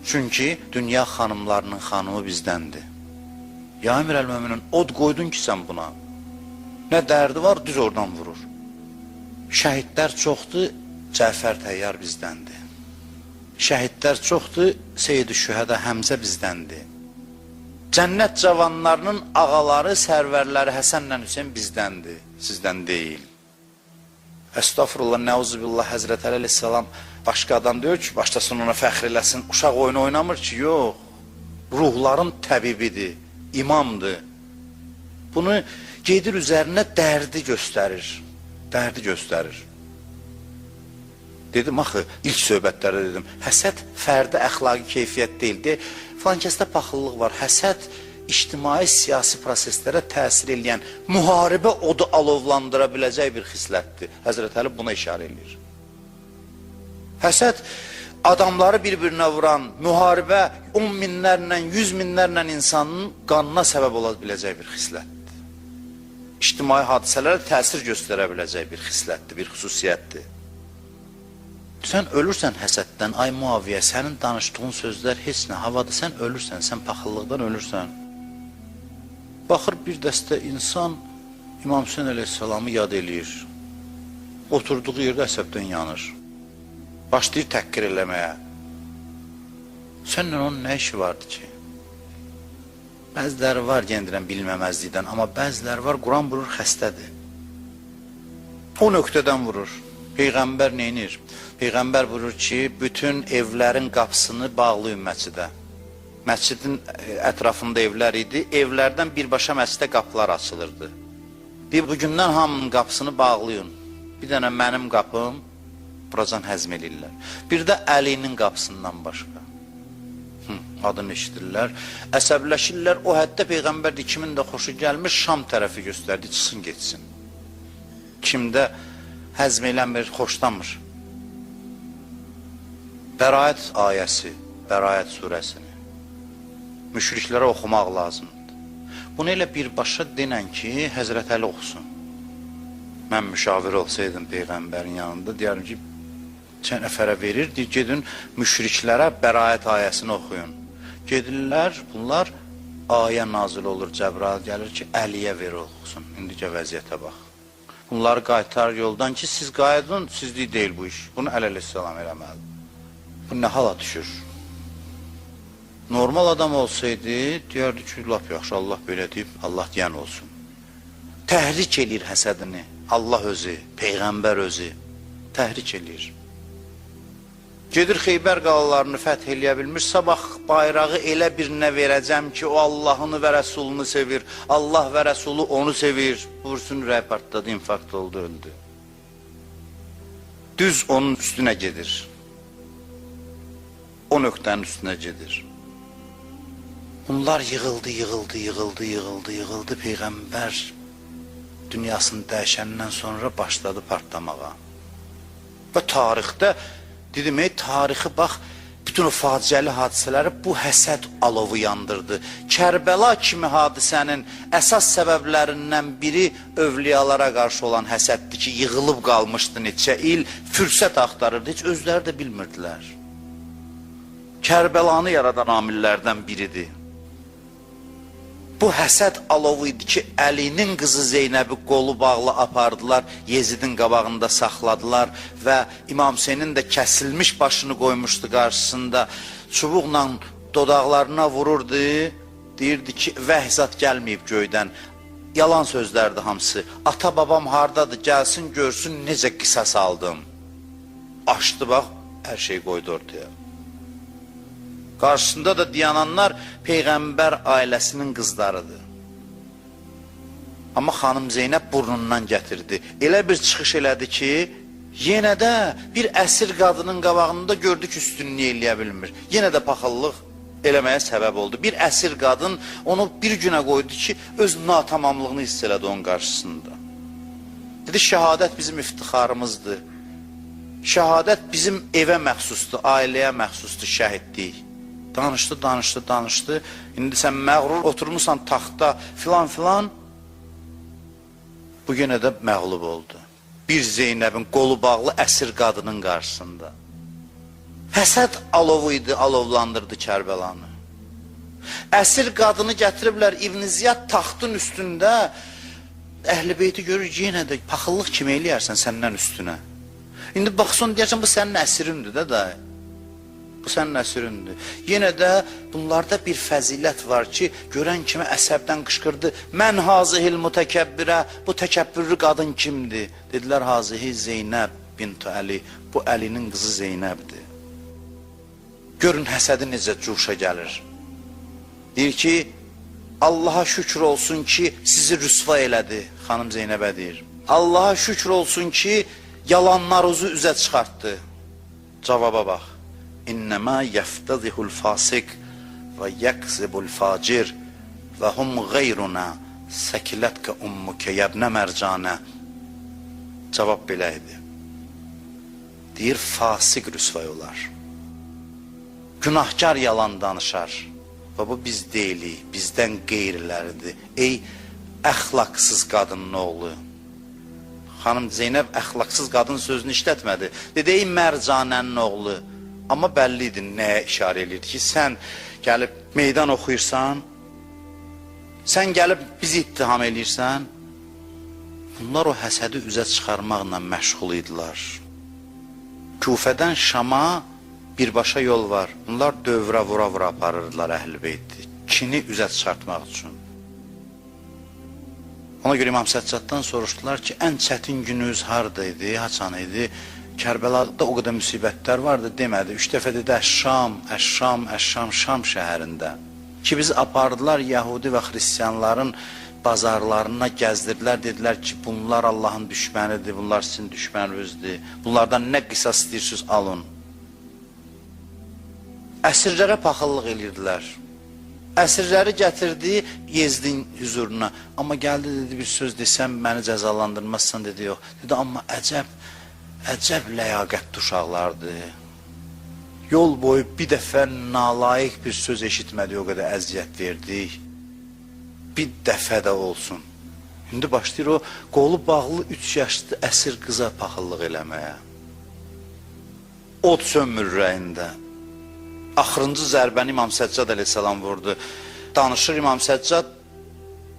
Çünki dünya xanımlarının xanımı bizdəndir. Ya Əmir əl-Möminin, od qoydun ki sən buna. Nə dərdi var, düz oradan vurur. Şəhidlər çoxdur, Cəfər Təyyar bizdəndir. Şəhidlər çoxdur, Seyyid-i Şühədə Həmzə bizdəndir. Cənnət cavanlarının ağaları, sərvərləri Həsənlə Hüseyin bizdəndir, sizdən deyil. Əstəğfurullah, nəuzubillah, Həzrət Əli əleyhissalam başqa adam deyir ki, başlasın ona fəxr eləsin, uşaq oyunu oynamır ki, yox. Ruhların təbibidir, imamdır. Bunu gedir üzərinə dərdi göstərir, dərdi göstərir. Dedim, axı, ilk söhbətlərdə dedim, həsəd fərdi əxlaqi keyfiyyət deyildi. Falan kəsdə paxıllıq var. Həsəd ictimai siyasi proseslərə təsir edən, müharibə odu alovlandıra biləcək bir xislətdir. Həzrət Əli buna işarə edir. Həsəd adamları bir-birinə vuran, müharibə 10 minlərlə, 100 minlərlə insanın qanına səbəb ola biləcək bir xislətdir. İctimai hadisələrə təsir göstərə biləcək bir xislətdir, bir xüsusiyyətdir. Sən ölürsən həsəddən, ay Muaviyyə, sənin danışdığın sözlər heç nə, havada sən ölürsən, sən paxıllıqdan ölürsən. Baxır bir dəstə insan İmam Hüseyin əleyhissalamı yad eləyir. Oturduğu yerdə əsəbdən yanır. Başlayır təhqir eləməyə. Səninlə onun nə işi vardı ki? Bəziləri var, yendirən bilməməzlikdən, amma bəziləri var, Quran vurur, xəstədir. O nöqtədən vurur. Peyğəmbər neynir? Peyğəmbər buyurur ki, bütün evlərin qapısını bağlayın məscidə. Məscidin ətrafında evlər idi, evlərdən birbaşa məscidə qapılar açılırdı. Bugündən hamının qapısını bağlayın. Bir dənə mənim qapım, buracan həzm eləyirlər. Bir də Əlinin qapısından başqa. Adını eşidirlər, əsəbləşirlər. O həddə Peyğəmbər də kimin də xoşu gəlmir, Şam tərəfi göstərdi, çıxsın getsin. Kimdə həzm eləmir, xoşlanmır. Bəraət ayəsi, Bəraət surəsini müşriklərə oxumaq lazımdır. Bunu elə birbaşa denən ki, Həzrət Əli oxusun. Mən müşavir olsaydım Peyğəmbərin yanında, deyərim ki, 2 nəfərə verir, deyir, gedin müşriklərə Bəraət ayəsini oxuyun. Gedirlər, bunlar ayə nazil olur, Cəbrail gəlir ki, Əliyə verir oxusun. İndicə vəziyyətə bax. Bunları qaytar yoldan ki, siz qayıdın, sizlik deyil bu iş. Bunu Əli əleyhissalam eləməlidir. Bu nə hala düşür? Normal adam olsaydı, deyərdi ki, lap yaxşı, Allah belə deyib, Allah deyən olsun. Təhrik eləyir həsədini, Allah özü, Peyğəmbər özü, təhrik eləyir. Gedir Xeybər qalalarını fəth eləyə bilmiş, sabah bayrağı elə birinə verəcəm ki, o Allahını və Rəsulunu sevir, Allah və Rəsulu onu sevir. Vursun ürək partladı, infarkt oldu, öldü. Düz onun üstünə gedir. O nöqtənin üstünə gedir. Bunlar yığıldı, Peyğəmbər dünyasını dəyişəndən sonra başladı partlamağa. Və tarixdə, dedim, tarixi bax, bütün o faciəli hadisələri bu həsəd alovu yandırdı. Kərbəla kimi hadisənin əsas səbəblərindən biri övliyalara qarşı olan həsəddir ki, yığılıb qalmışdı neçə il, fürsət axtarırdı, heç özləri də bilmirdilər. Kərbəlanı yaradan amillərdən biridir. Bu həsəd alovu idi ki, Əlinin qızı Zeynəbi qolu bağlı apardılar, Yezidin qabağında saxladılar və İmam Hüseynin də kəsilmiş başını qoymuşdu qarşısında, çubuqla dodaqlarına vururdu, deyirdi ki, vəhzat gəlməyib göydən. Yalan sözlərdi hamısı. Ata babam hardadır, gəlsin görsün necə qisas aldım. Açdı bax, hər şey qoydu ortaya. Qarşısında da dayananlar Peyğəmbər ailəsinin qızlarıdır. Amma xanım Zeynəb burnundan gətirdi. Elə bir çıxış elədi ki, yenə də bir əsir qadının qabağında gördü ki, üstünlüyü eləyə bilmir. Yenə də paxıllıq eləməyə səbəb oldu. Bir əsir qadın onu bir günə qoydu ki, öz natamamlığını hiss elədi onun qarşısında. Dedi, şəhadət bizim iftixarımızdır. Şəhadət bizim evə məxsusdur, ailəyə məxsusdur, şəhidlik. Danışdı. İndi sən məğrur oturmuşsan taxta filan. Bu yenə də məğlub oldu. Bir Zeynəbin qolu bağlı əsir qadının qarşısında. Həsəd alovu idi, alovlandırdı Kərbəlanı. Əsir qadını gətiriblər İbn Ziyad taxtın üstündə. Əhl-i Beyti görür, yenə də paxıllıq kimi eləyərsən səndən üstünə. İndi baxsan deyərsən, bu sənin əsrindir də. Bu sənin əsrindir. Yenə də bunlarda bir fəzilət var ki, görən kimi əsəbdən qışqırdı. Mən hazihil mütəkəbbirə, bu təkəbbürlü qadın kimdir? Dedilər, hazihi Zeynəb bint Əli, bu Əlinin qızı Zeynəbdir. Görün həsədi necə cuşa gəlir. Deyir ki, Allaha şükür olsun ki, sizi rüsva elədi, xanım Zeynəbə deyir. Allaha şükür olsun ki, yalanlarınızı üzə çıxartdı. Cavaba bax. İnnəmə yəftədihul fasik və yəqzibul facir və hum qeyruna səkilətkə ummukə yəbnə mərcanə. Cavab belə idi. Deyir, fasik rüsvay olar. Günahkar yalan danışar. Və bu biz deyilik, bizdən qeyriləridir. Ey əxlaqsız qadının oğlu. Xanım Zeynəb əxlaqsız qadın sözünü işlətmədi. Dedi, ey mərcanənin oğlu. Amma bəlli idi nəyə işarə edirdi ki, sən gəlib meydan oxuyursan, sən gəlib bizi ittiham edirsən, bunlar o həsədi üzə çıxarmaqla məşğul idilər. Küfədən Şama birbaşa yol var. Bunlar dövrə vura-vura aparırdılar Əhl-i Beyti. Kini üzə çıxartmaq üçün. Ona görə İmam Səccaddan soruşdular ki, ən çətin gününüz haradaydı, haçan idi? Kərbəlada o qədər müsibətlər vardı, demədi. 3 dəfə dedi, Şam şəhərində. Ki, bizi apardılar Yəhudi və Xristiyanların bazarlarına gəzdirdilər. Dedilər ki, bunlar Allahın düşmənidir, bunlar sizin düşməninizdir. Bunlardan nə qisas istəyirsiniz, alın. Əsirlərə paxıllıq edirdilər. Əsirləri gətirdi Yezdin hüzuruna. Amma gəldi, dedi, bir söz desəm, məni cəzalandırmazsan, dedi, yox. Dedi, amma əcəb ləyaqətli uşaqlardır. Yol boyu bir dəfə nalayiq bir söz eşitmədi, o qədər əziyyət verdik. Bir dəfə də olsun. İndi başlayır o qolu bağlı 3 yaşlı əsir qıza paxıllıq eləməyə. Od sönmür ürəyində. Axırıncı zərbəni İmam Səccad əleyhissalam vurdu. Danışır İmam Səccad,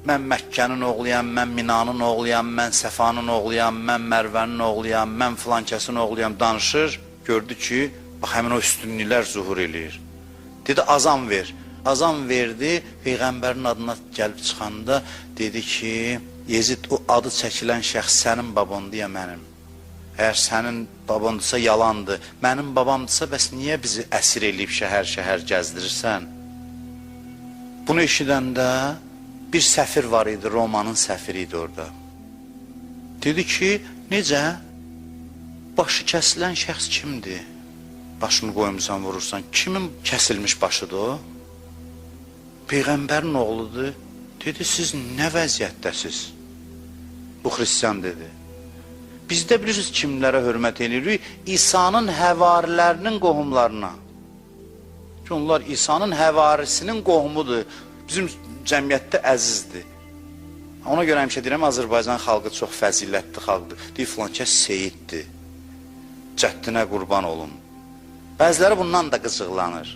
mən Məkkənin oğluyam, mən Minanın oğluyam, mən Səfanın oğluyam, mən Mərvənin oğluyam, mən filankəsin oğluyam danışır. Gördü ki, bax həmin o üstünlüklər zuhur eləyir. Dedi azan ver. Azan verdi, Peyğəmbərin adına gəlib çıxanda dedi ki, Yezid o adı çəkilən şəxs sənin babandır ya mənim. Əgər sənin babandırsa yalandır, mənim babamdırsa bəs niyə bizi əsir eləyib şəhər-şəhər gəzdirirsən? Bunu eşidəndə bir səfir var idi, Romanın səfiri idi orada. Dedi ki, necə? Başı kəsilən şəxs kimdir? Başını qoymusan, vurursan. Kimin kəsilmiş başıdır o? Peyğəmbərin oğludur. Dedi, siz nə vəziyyətdəsiz? Bu xristiyan dedi. Biz də bilirsiniz kimlərə hörmət edirik? İsa'nın həvarilərinin qohumlarına. Ki, onlar İsa'nın həvarisinin qohumudur. Bizim cəmiyyətdə əzizdir. Ona görə həmişə deyirəm, Azərbaycan xalqı çox fəzilətli xalqdır. Deyir, filan kəs seyiddir. Cəddinə qurban olun. Bəziləri bundan da qıcıqlanır.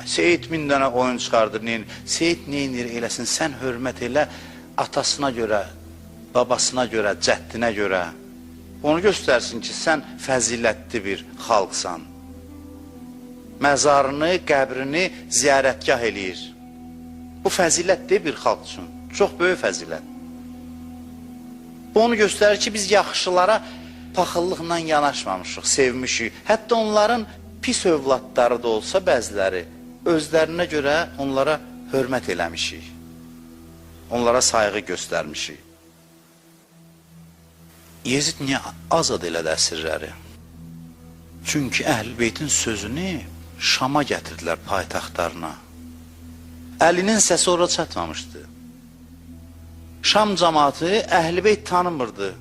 Seyid 1000 dənə oyun çıxardır, neyin? Seyid neynir eləsin, sən hörmət elə atasına görə, babasına görə, cəddinə görə. Onu göstərsin ki, sən fəzilətli bir xalqsan. Məzarını, qəbrini ziyarətgah eləyir. Bu fəzilətli bir xalq üçün. Çox böyük fəzilət. Bu onu göstərir ki, biz yaxşılara paxıllıqla yanaşmamışıq, sevmişik. Hətta onların pis övladları da olsa bəziləri, özlərinə görə onlara hörmət eləmişik. Onlara sayğı göstərmişik. Yezid niyə azad elədi əsirləri? Çünki Əhl-i Beytin sözünü Şama gətirdilər paytaxtlarına. Əlinin səsi ora çatmamışdı. Şam cəmaatı Əhl-i Beyt tanımırdı.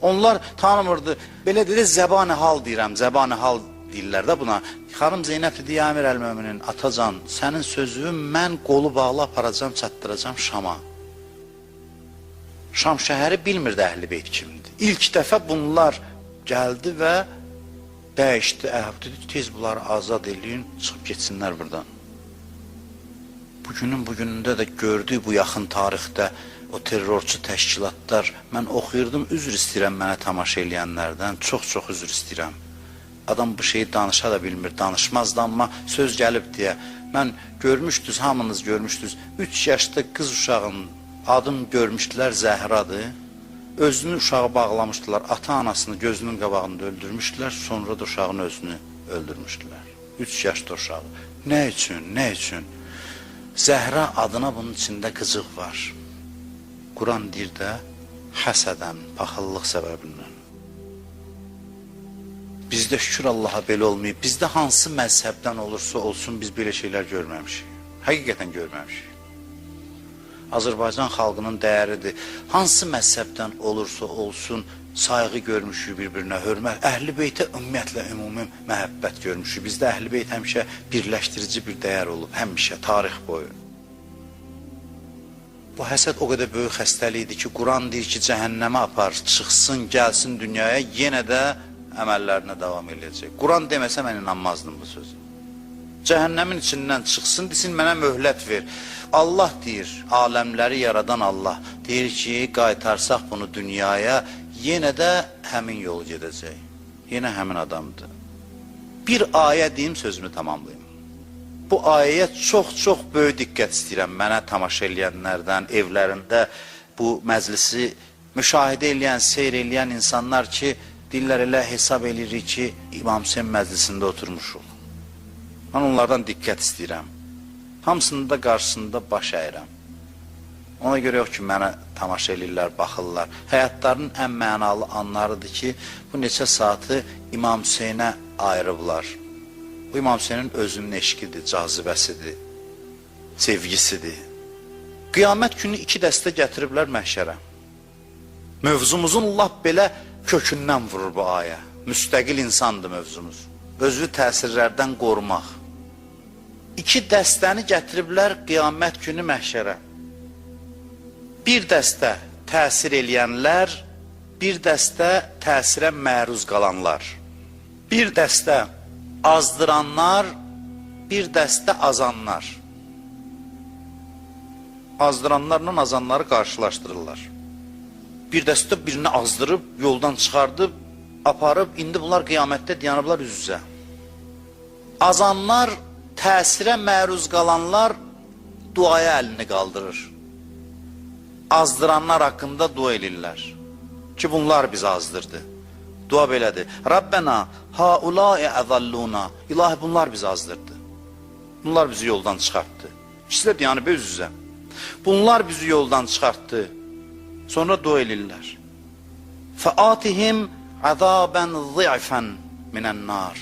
Onlar tanımırdı. Belə dedi, zəbani hal deyirəm, zəbani hal deyirlər də buna. Xanım Zeynəb dedi, ya Əmir Əl-Möminin, atacan, sənin sözü mən qolu bağlı aparacam, çatdıracam Şama. Şam şəhəri bilmirdi Əhl-i Beyt kimdir. İlk dəfə bunlar gəldi və dəyişdi, dedi, tez bunları azad eləyin, çıxıb getsinlər buradan. Bugünündə də gördük bu yaxın tarixdə o terrorçu təşkilatlar, mən oxuyurdum, üzr istəyirəm mənə tamaşa eləyənlərdən, çox üzr istəyirəm. Adam bu şeyi danışa da bilmir, danışmazdı, amma söz gəlib deyə. Mən görmüşdünüz, hamınız görmüşdünüz, 3 yaşlı qız uşağın adını görmüşdülər, Zəhradır. Özünü uşağı bağlamışdılar, ata-anasını gözünün qabağında öldürmüşdülər, sonra da uşağın özünü öldürmüşdülər. 3 yaşlı uşağı. Nə üçün, nə üçün? Zəhra adına bunun içində qızıq var. Quran deyir də, həsədən, paxıllıq səbəbindən. Bizdə şükür Allaha belə olmayıb, bizdə hansı məzhəbdən olursa olsun, biz belə şeylər görməmişik. Həqiqətən görməmişik. Azərbaycan xalqının dəyəridir. Hansı məzhəbdən olursa olsun, sayğı görmüşük bir-birinə, hörmət. Əhl-i Beytə ümumiyyətlə, ümumi məhəbbət görmüşük. Bizdə Əhl-i Beyt həmişə birləşdirici bir dəyər olub, həmişə, tarix boyu. Bu həsəd o qədər böyük xəstəlikdir ki, Quran deyir ki, cəhənnəmə apar, çıxsın, gəlsin dünyaya, yenə də əməllərinə davam edəcək. Quran deməsə mən inanmazdım bu sözü. Cəhənnəmin içindən çıxsın, desin, mənə möhlət ver. Allah deyir, aləmləri yaradan Allah, deyir ki, qaytarsaq bunu dünyaya, yenə də həmin yolu gedəcək. Yenə həmin adamdır. Bir ayə deyim, sözümü tamamlayayım. Bu ayəyə çox böyük diqqət istəyirəm mənə tamaşa eləyənlərdən, evlərində bu məclisi müşahidə eləyən, seyr eləyən insanlar ki, deyirlər elə hesab eləyirik ki, İmam Hüseyn məclisində oturmuşuq. Mən onlardan diqqət istəyirəm. Hamısını da qarşısında baş əyirəm. Ona görə yox ki, mənə tamaşa eləyirlər, baxırlar. Həyatlarının ən mənalı anlarıdır ki, bu neçə saatı İmam Hüseynə ayırıblar. Bu İmam Hüseynin özünün eşqidir, cazibəsidir, sevgisidir. Qiyamət günü 2 dəstə gətiriblər məhşərə. Mövzumuzun lap belə kökündən vurur bu ayə. Müstəqil insandır mövzumuz. Özünü təsirlərdən qorumaq. 2 dəstəni gətiriblər qiyamət günü məhşərə. Bir dəstə təsir eləyənlər, bir dəstə təsirə məruz qalanlar. Bir dəstə azdıranlar, bir dəstə azanlar. Azdıranlarla azanları qarşılaşdırırlar. Bir dəstə birini azdırıb, yoldan çıxardıb, aparıb, indi bunlar qiyamətdə dayanıblar üz-üzə. Azanlar, təsirə məruz qalanlar duaya əlini qaldırır. Azdıranlar haqqında dua edirlər ki, bunlar bizi azdırdı. Dua belədir. Rabbena haulai əzalluna. İlahi, bunlar bizi azdırdı. Bunlar bizi yoldan çıxartdı. İkisi də yəni öz-üzə. Bunlar bizi yoldan çıxartdı. Sonra dua edirlər. Fəatihim əzabən ziyfən minən-nar.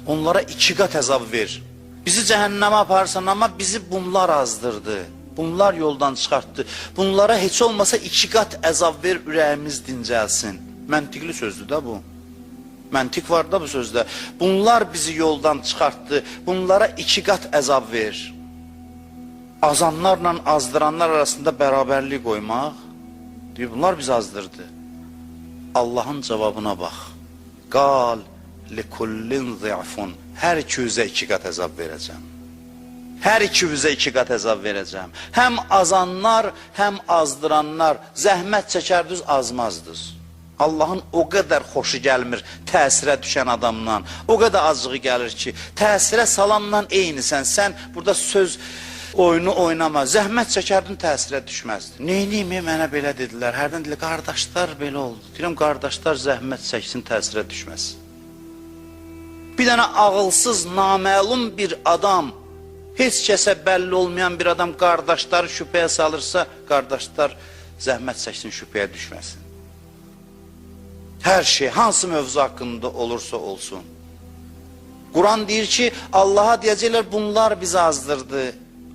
Onlara 2 qat əzab ver. Bizi cəhənnəmə aparsan, amma bizi bunlar azdırdı. Bunlar yoldan çıxartdı. Bunlara heç olmasa 2 qat əzab ver, ürəyimiz dincəlsin. Məntiqli sözdür da bu. Məntiq var da bu sözdə. Bunlar bizi yoldan çıxartdı. Bunlara 2 qat əzab ver. Azanlarla azdıranlar arasında bərabərlik qoymaq. Deyir, bunlar bizi azdırdı. Allahın cavabına bax. Qal likullin ziyafun. Hər 200-ə 2 qat əzab verəcəm. Hər 200-ə 2 qat əzab verəcəm. Həm azanlar, həm azdıranlar zəhmət çəkərdiniz, azmazdınız. Allahın o qədər xoşu gəlmir təsirə düşən adamdan. O qədər acığı gəlir ki, təsirə salanla eynisən. Sən burada söz oyunu oynama. Zəhmət çəkərdin, təsirə düşməzdi. Neyniyim, mənə belə dedilər. Hərdən deyilər, qardaşlar belə oldu. Deyirəm, qardaşlar zəhmət çəksin, təsirə düşməz. Bir dənə ağılsız, naməlum bir adam, heç kəsə bəlli olmayan bir adam qardaşları şübhəyə salırsa, qardaşlar zəhmət çəksin, şübhəyə düşməsin. Hər şey, hansı mövzu haqqında olursa olsun. Quran deyir ki, Allaha deyəcəklər, bunlar bizi azdırdı.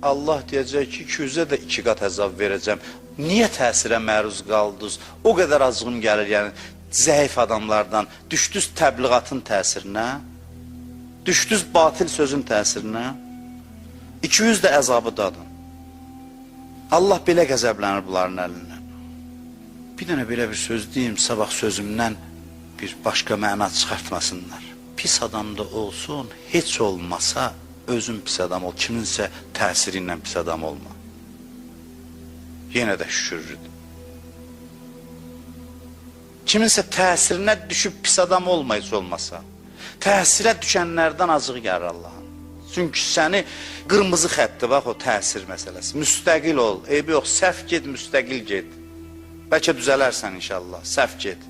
Allah deyəcək ki, 200-ə də 2 qat əzab verəcəm. Niyə təsirə məruz qaldınız? O qədər acığım gəlir, yəni zəif adamlardan. Düşdünüz təbliğatın təsirinə, düşdünüz batil sözün təsirinə, 200 də əzabı dadın. Allah belə qəzəblənir bunların əlindən. Bir dənə belə bir söz deyim, sabah sözümdən bir başqa məna çıxartmasınlar. Pis adam da olsun, heç olmasa özün pis adam ol, kiminsə təsiri ilə pis adam olma. Yenə də şükürlüdür. Kiminsə təsirinə düşüb pis adam olma, heç olmasa. Təsirə düşənlərdən acığı gəlir Allah'ın. Çünki səni qırmızı xəttdir, bax o təsir məsələsi. Müstəqil ol, eybi yox, səhv get, müstəqil get. Bəlkə düzələrsən inşallah, səhv get.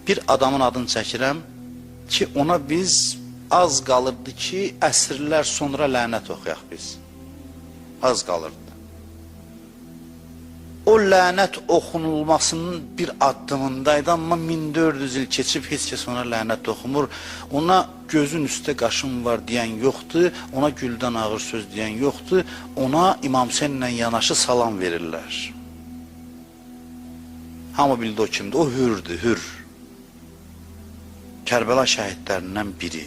Bir adamın adını çəkirəm ki, ona biz az qalırdı ki, əsrlər sonra lənət oxuyaq biz. Az qalırdı. O lənət oxunulmasının bir addımındaydı, amma 1400 il keçib heç kəs ona lənət oxumur. Ona gözün üstə qaşın var deyən yoxdur, ona güldən ağır söz deyən yoxdur, ona İmam Hüseynlə yanaşı salam verirlər. Hamı bildi o kimdir, o hürdür, hür. Kərbəla şəhidlərindən biri.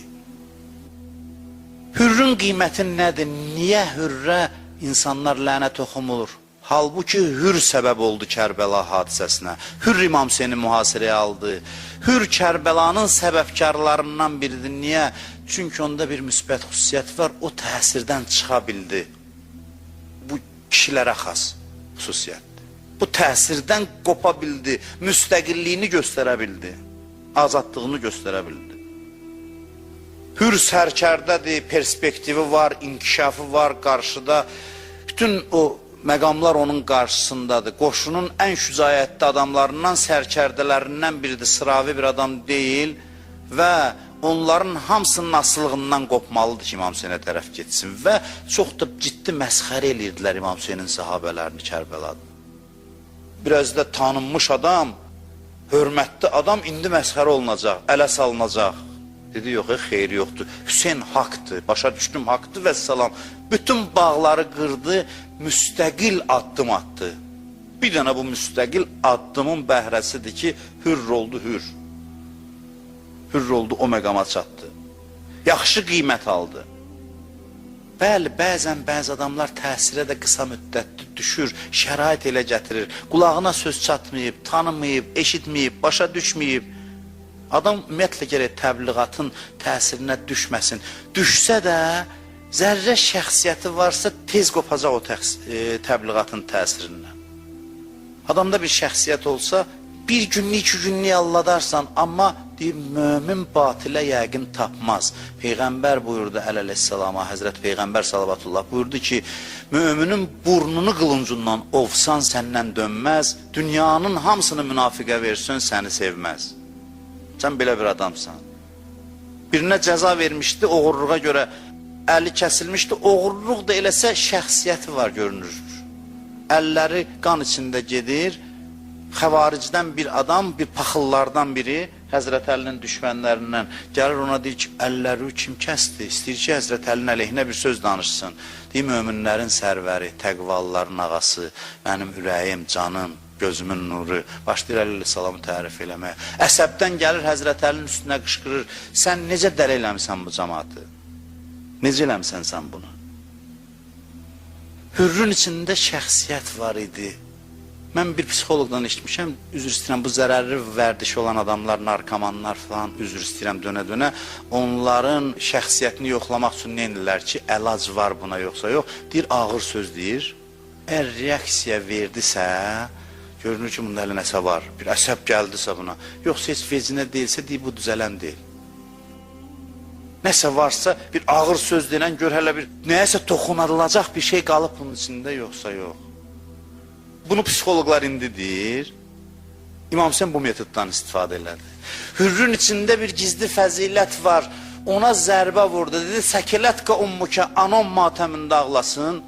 Hürrün qiyməti nədir? Niyə hürrə insanlar lənət oxumur? Halbuki hür səbəb oldu Kərbəla hadisəsinə. Hür İmam Hüseyni mühasirəyə aldı. Hür Kərbəlanın səbəbkarlarından biridir. Niyə? Çünki onda bir müsbət xüsusiyyət var. O təsirdən çıxa bildi. Bu kişilərə xas xüsusiyyətdir. Bu təsirdən qopa bildi. Müstəqilliyini göstərə bildi. Azadlığını göstərə bildi. Hür sərkərdədir, perspektivi var, inkişafı var qarşıda. Bütün o məqamlar onun qarşısındadır. Qoşunun ən şücaətli adamlarından, sərkərdələrindən biridir. Sıravi bir adam deyil və onların hamısının asılığından qopmalıdır ki, İmam Hüseynə tərəf getsin. Və çox da ciddi məsxərə edirdilər İmam Hüseynin sahabələrini Kərbəlada. Biraz da tanınmış adam, hörmətli adam indi məsxərə olunacaq, ələ salınacaq. Dedi, yox, xeyri yoxdur. Hüseyn haqdır, başa düşdüm, haqdır və salam. Bütün bağları qırdı, müstəqil addım atdı. Bir dənə bu müstəqil addımın bəhrəsidir ki, hürr oldu, hürr. Hürr oldu, o məqama çatdı. Yaxşı qiymət aldı. Bəli, bəzən bəzi adamlar təsirə də qısa müddətli düşür, şərait elə gətirir. Qulağına söz çatmayıb, tanımayıb, eşitməyib, başa düşməyib. Adam ümumiyyətlə gərək təbliğatın təsirinə düşməsin. Düşsə də zərrə şəxsiyyəti varsa tez qopacaq o təbliğatın təsirindən. Adamda bir şəxsiyyət olsa bir günlük, 2 günlük alladarsan, amma Deyir, mömin batilə yəqin tapmaz. Peyğəmbər buyurdu əleyhissalama, Həzrət Peyğəmbər salavatullah buyurdu ki, müminin burnunu qılıncından ovsan səndən dönməz, dünyanın hamısını münafiqə versən səni sevməz. Sən belə bir adamsan. Birinə cəza vermişdi, oğurluğa görə əli kəsilmişdi, oğurluq da eləsə şəxsiyyəti var görünür. Əlləri qan içində gedir, xəvaricdən bir adam, bir paxıllardan biri, Həzrət Əlinin düşmənlərindən gəlir ona deyir ki, əlləri kim kəsdi? İstəyir ki, Həzrət Əlinin əleyhinə bir söz danışsın. Deyir, möminlərin sərvəri, təqvalların ağası, mənim ürəyim, canım, gözümün nuru, başlayır əleyhissalamı tərif eləməyə. Əsəbdən gəlir Həzrət Əlinin üstünə qışqırır, sən necə dələ eləmsən bu cəmaatı? Necə eləmsən sən bunu? Hürrün içində şəxsiyyət var idi. Mən bir psixologdan eşitmişəm, üzr istəyirəm, bu zərərli vərdişi olan adamlar, narkomanlar falan, üzr istəyirəm dönə-dönə, onların şəxsiyyətini yoxlamaq üçün nə edirlər ki, əlac var buna yoxsa yox, deyir, ağır söz deyir, əgər reaksiya verdisə, görünür ki, bunda hələ nəsə var, bir əsəb gəldisə buna, yoxsa heç vecinə deyilsə, deyir, bu düzələn deyil. Nəsə varsa, bir ağır söz denən, gör hələ bir, nəyəsə toxunulacaq bir şey qalıb bunun içində yoxsa yox. Bunu psixologlar indi deyir. İmam Hüseyin bu metoddan istifadə elədi. Hürrün içində bir gizli fəzilət var. Ona zərbə vurdu. Dedi, səkilətkə ummukə anon matəmində ağlasın.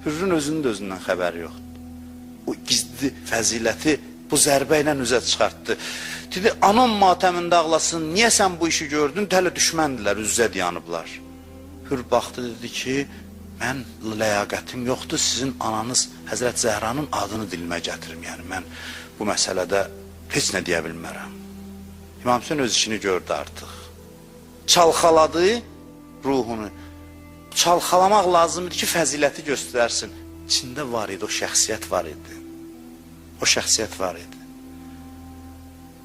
Hürrün özünün də özündən xəbəri yoxdur. O gizli fəziləti bu zərbə ilə üzə çıxartdı. Dedi, anon matəmində ağlasın. Niyə sən bu işi gördün? Hələ düşməndilər, üzə dayanıblar. Hür baxdı, dedi ki, mən ləyaqətim yoxdur, sizin ananız Həzrət Zəhranın adını dilimə gətirim. Yəni, mən bu məsələdə heç nə deyə bilmərəm. İmam Hüseyin öz işini gördü artıq. Çalxaladı ruhunu. Çalxalamaq lazımdır ki, fəziləti göstərsin. İçində var idi, o şəxsiyyət var idi. O şəxsiyyət var idi.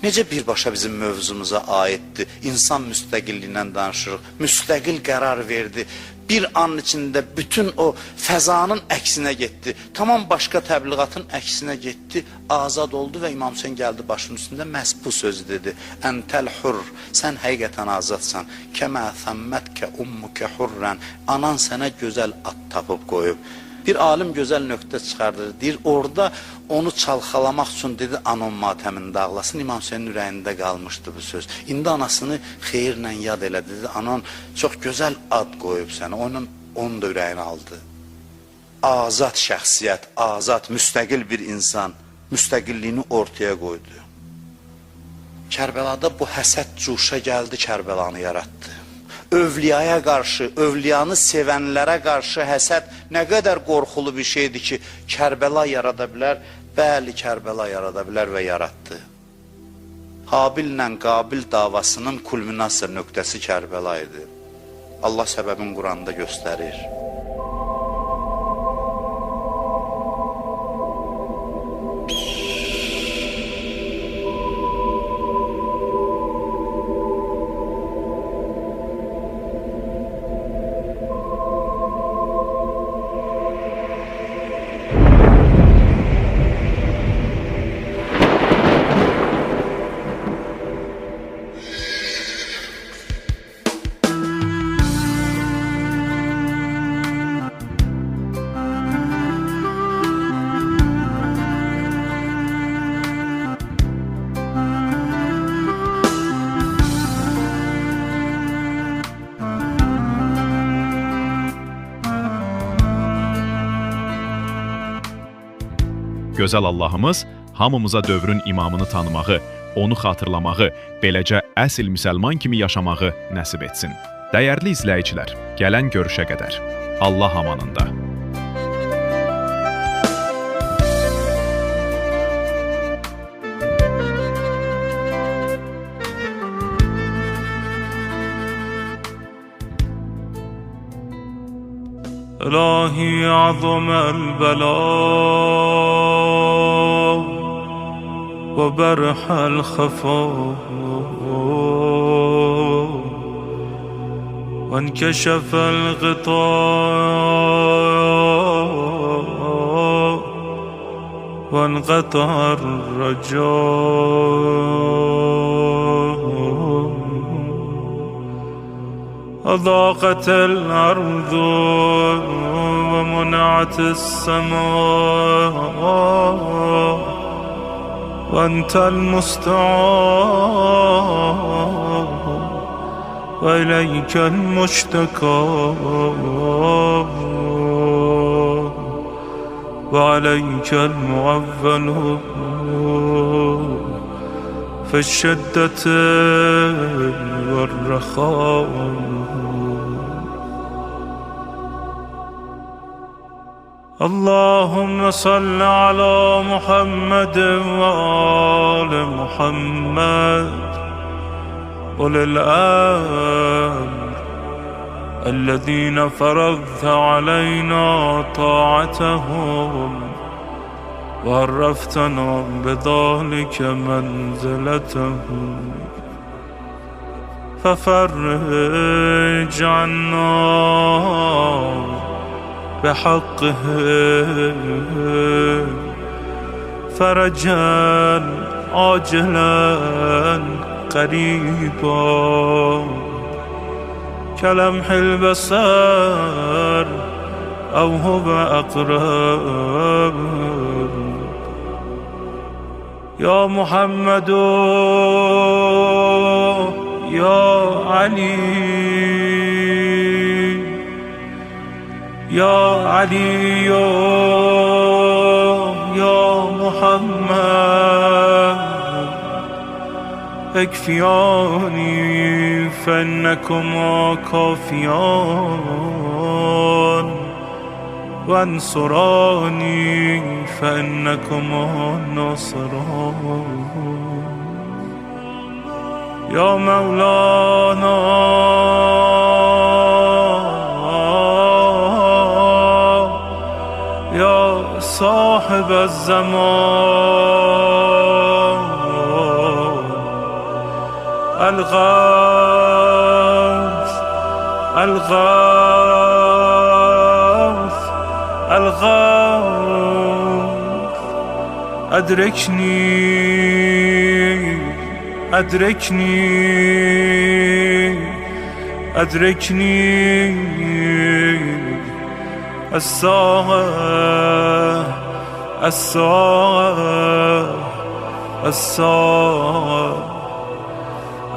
Necə birbaşa bizim mövzumuza aiddir? İnsan müstəqilliyindən danışırıq. Müstəqil qərar verdi. Bir an içində bütün o fəzanın əksinə getdi. Tamam başqa təbliğatın əksinə getdi. Azad oldu və İmam Hüseyin gəldi başının üstündə məhz bu sözü dedi. Əntəl hurr, sən həqiqətən azadsan. Kəmə thəmmətke ummuke hurrən, anan sənə gözəl ad tapıb qoyub. Bir alim gözəl nöqtə çıxardır, deyir, orada onu çalxalamaq üçün dedi, anon matəmində ağlasın, İmam Hüseynin ürəyində qalmışdı bu söz. İndi anasını xeyirlə yad elədi, dedi, anan çox gözəl ad qoyub sənə, onun da ürəyini aldı. Azad şəxsiyyət, azad, müstəqil bir insan, müstəqilliyini ortaya qoydu. Kərbəlada bu həsəd cuşa gəldi, Kərbəlanı yaratdı. Övliyaya qarşı, övliyanı sevənlərə qarşı həsəd nə qədər qorxulu bir şeydir ki, Kərbəla yarada bilər, bəli, Kərbəla yarada bilər və yaratdı. Habillə Qabil davasının kulminasiya nöqtəsi Kərbəla idi. Allah səbəbin Quranda göstərir. Gözəl Allahımız hamımıza dövrün imamını tanımağı, onu xatırlamağı, beləcə əsl müsəlman kimi yaşamağı nəsib etsin. Dəyərli izləyicilər, gələn görüşə qədər Allah amanında. إلهي عظم البلاء وبرح الخفاء وانكشف الغطاء وانقطع الرجاء وضاقت الأرض ومنعت السماء وأنت المستعان وإليك المشتكى وعليك المعول في الشدة والرخاء. اللهم صل على محمد وآل محمد أولي الأمر الذين فرضت علينا طاعتهم وعرفتنا بذلك منزلتهم، ففرج عنا بحقهم فرجا عاجلا قريبا كلمح البصر أو هو أقرب. يا محمد يا علي يا علي يا محمد اكفياني فإنكما كافيان وانصراني فإنكما ناصران. يا مولانا يا صاحب الزمان الغوث الغوث الغوث أدركني أدركني أدركني الساعة الساعة الساعة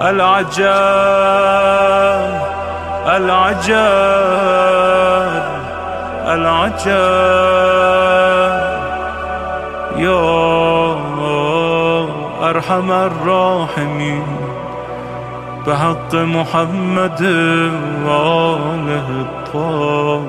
العجب العجب العجب. يا أرحم الراحمين بحق محمد وآله الطاهرين.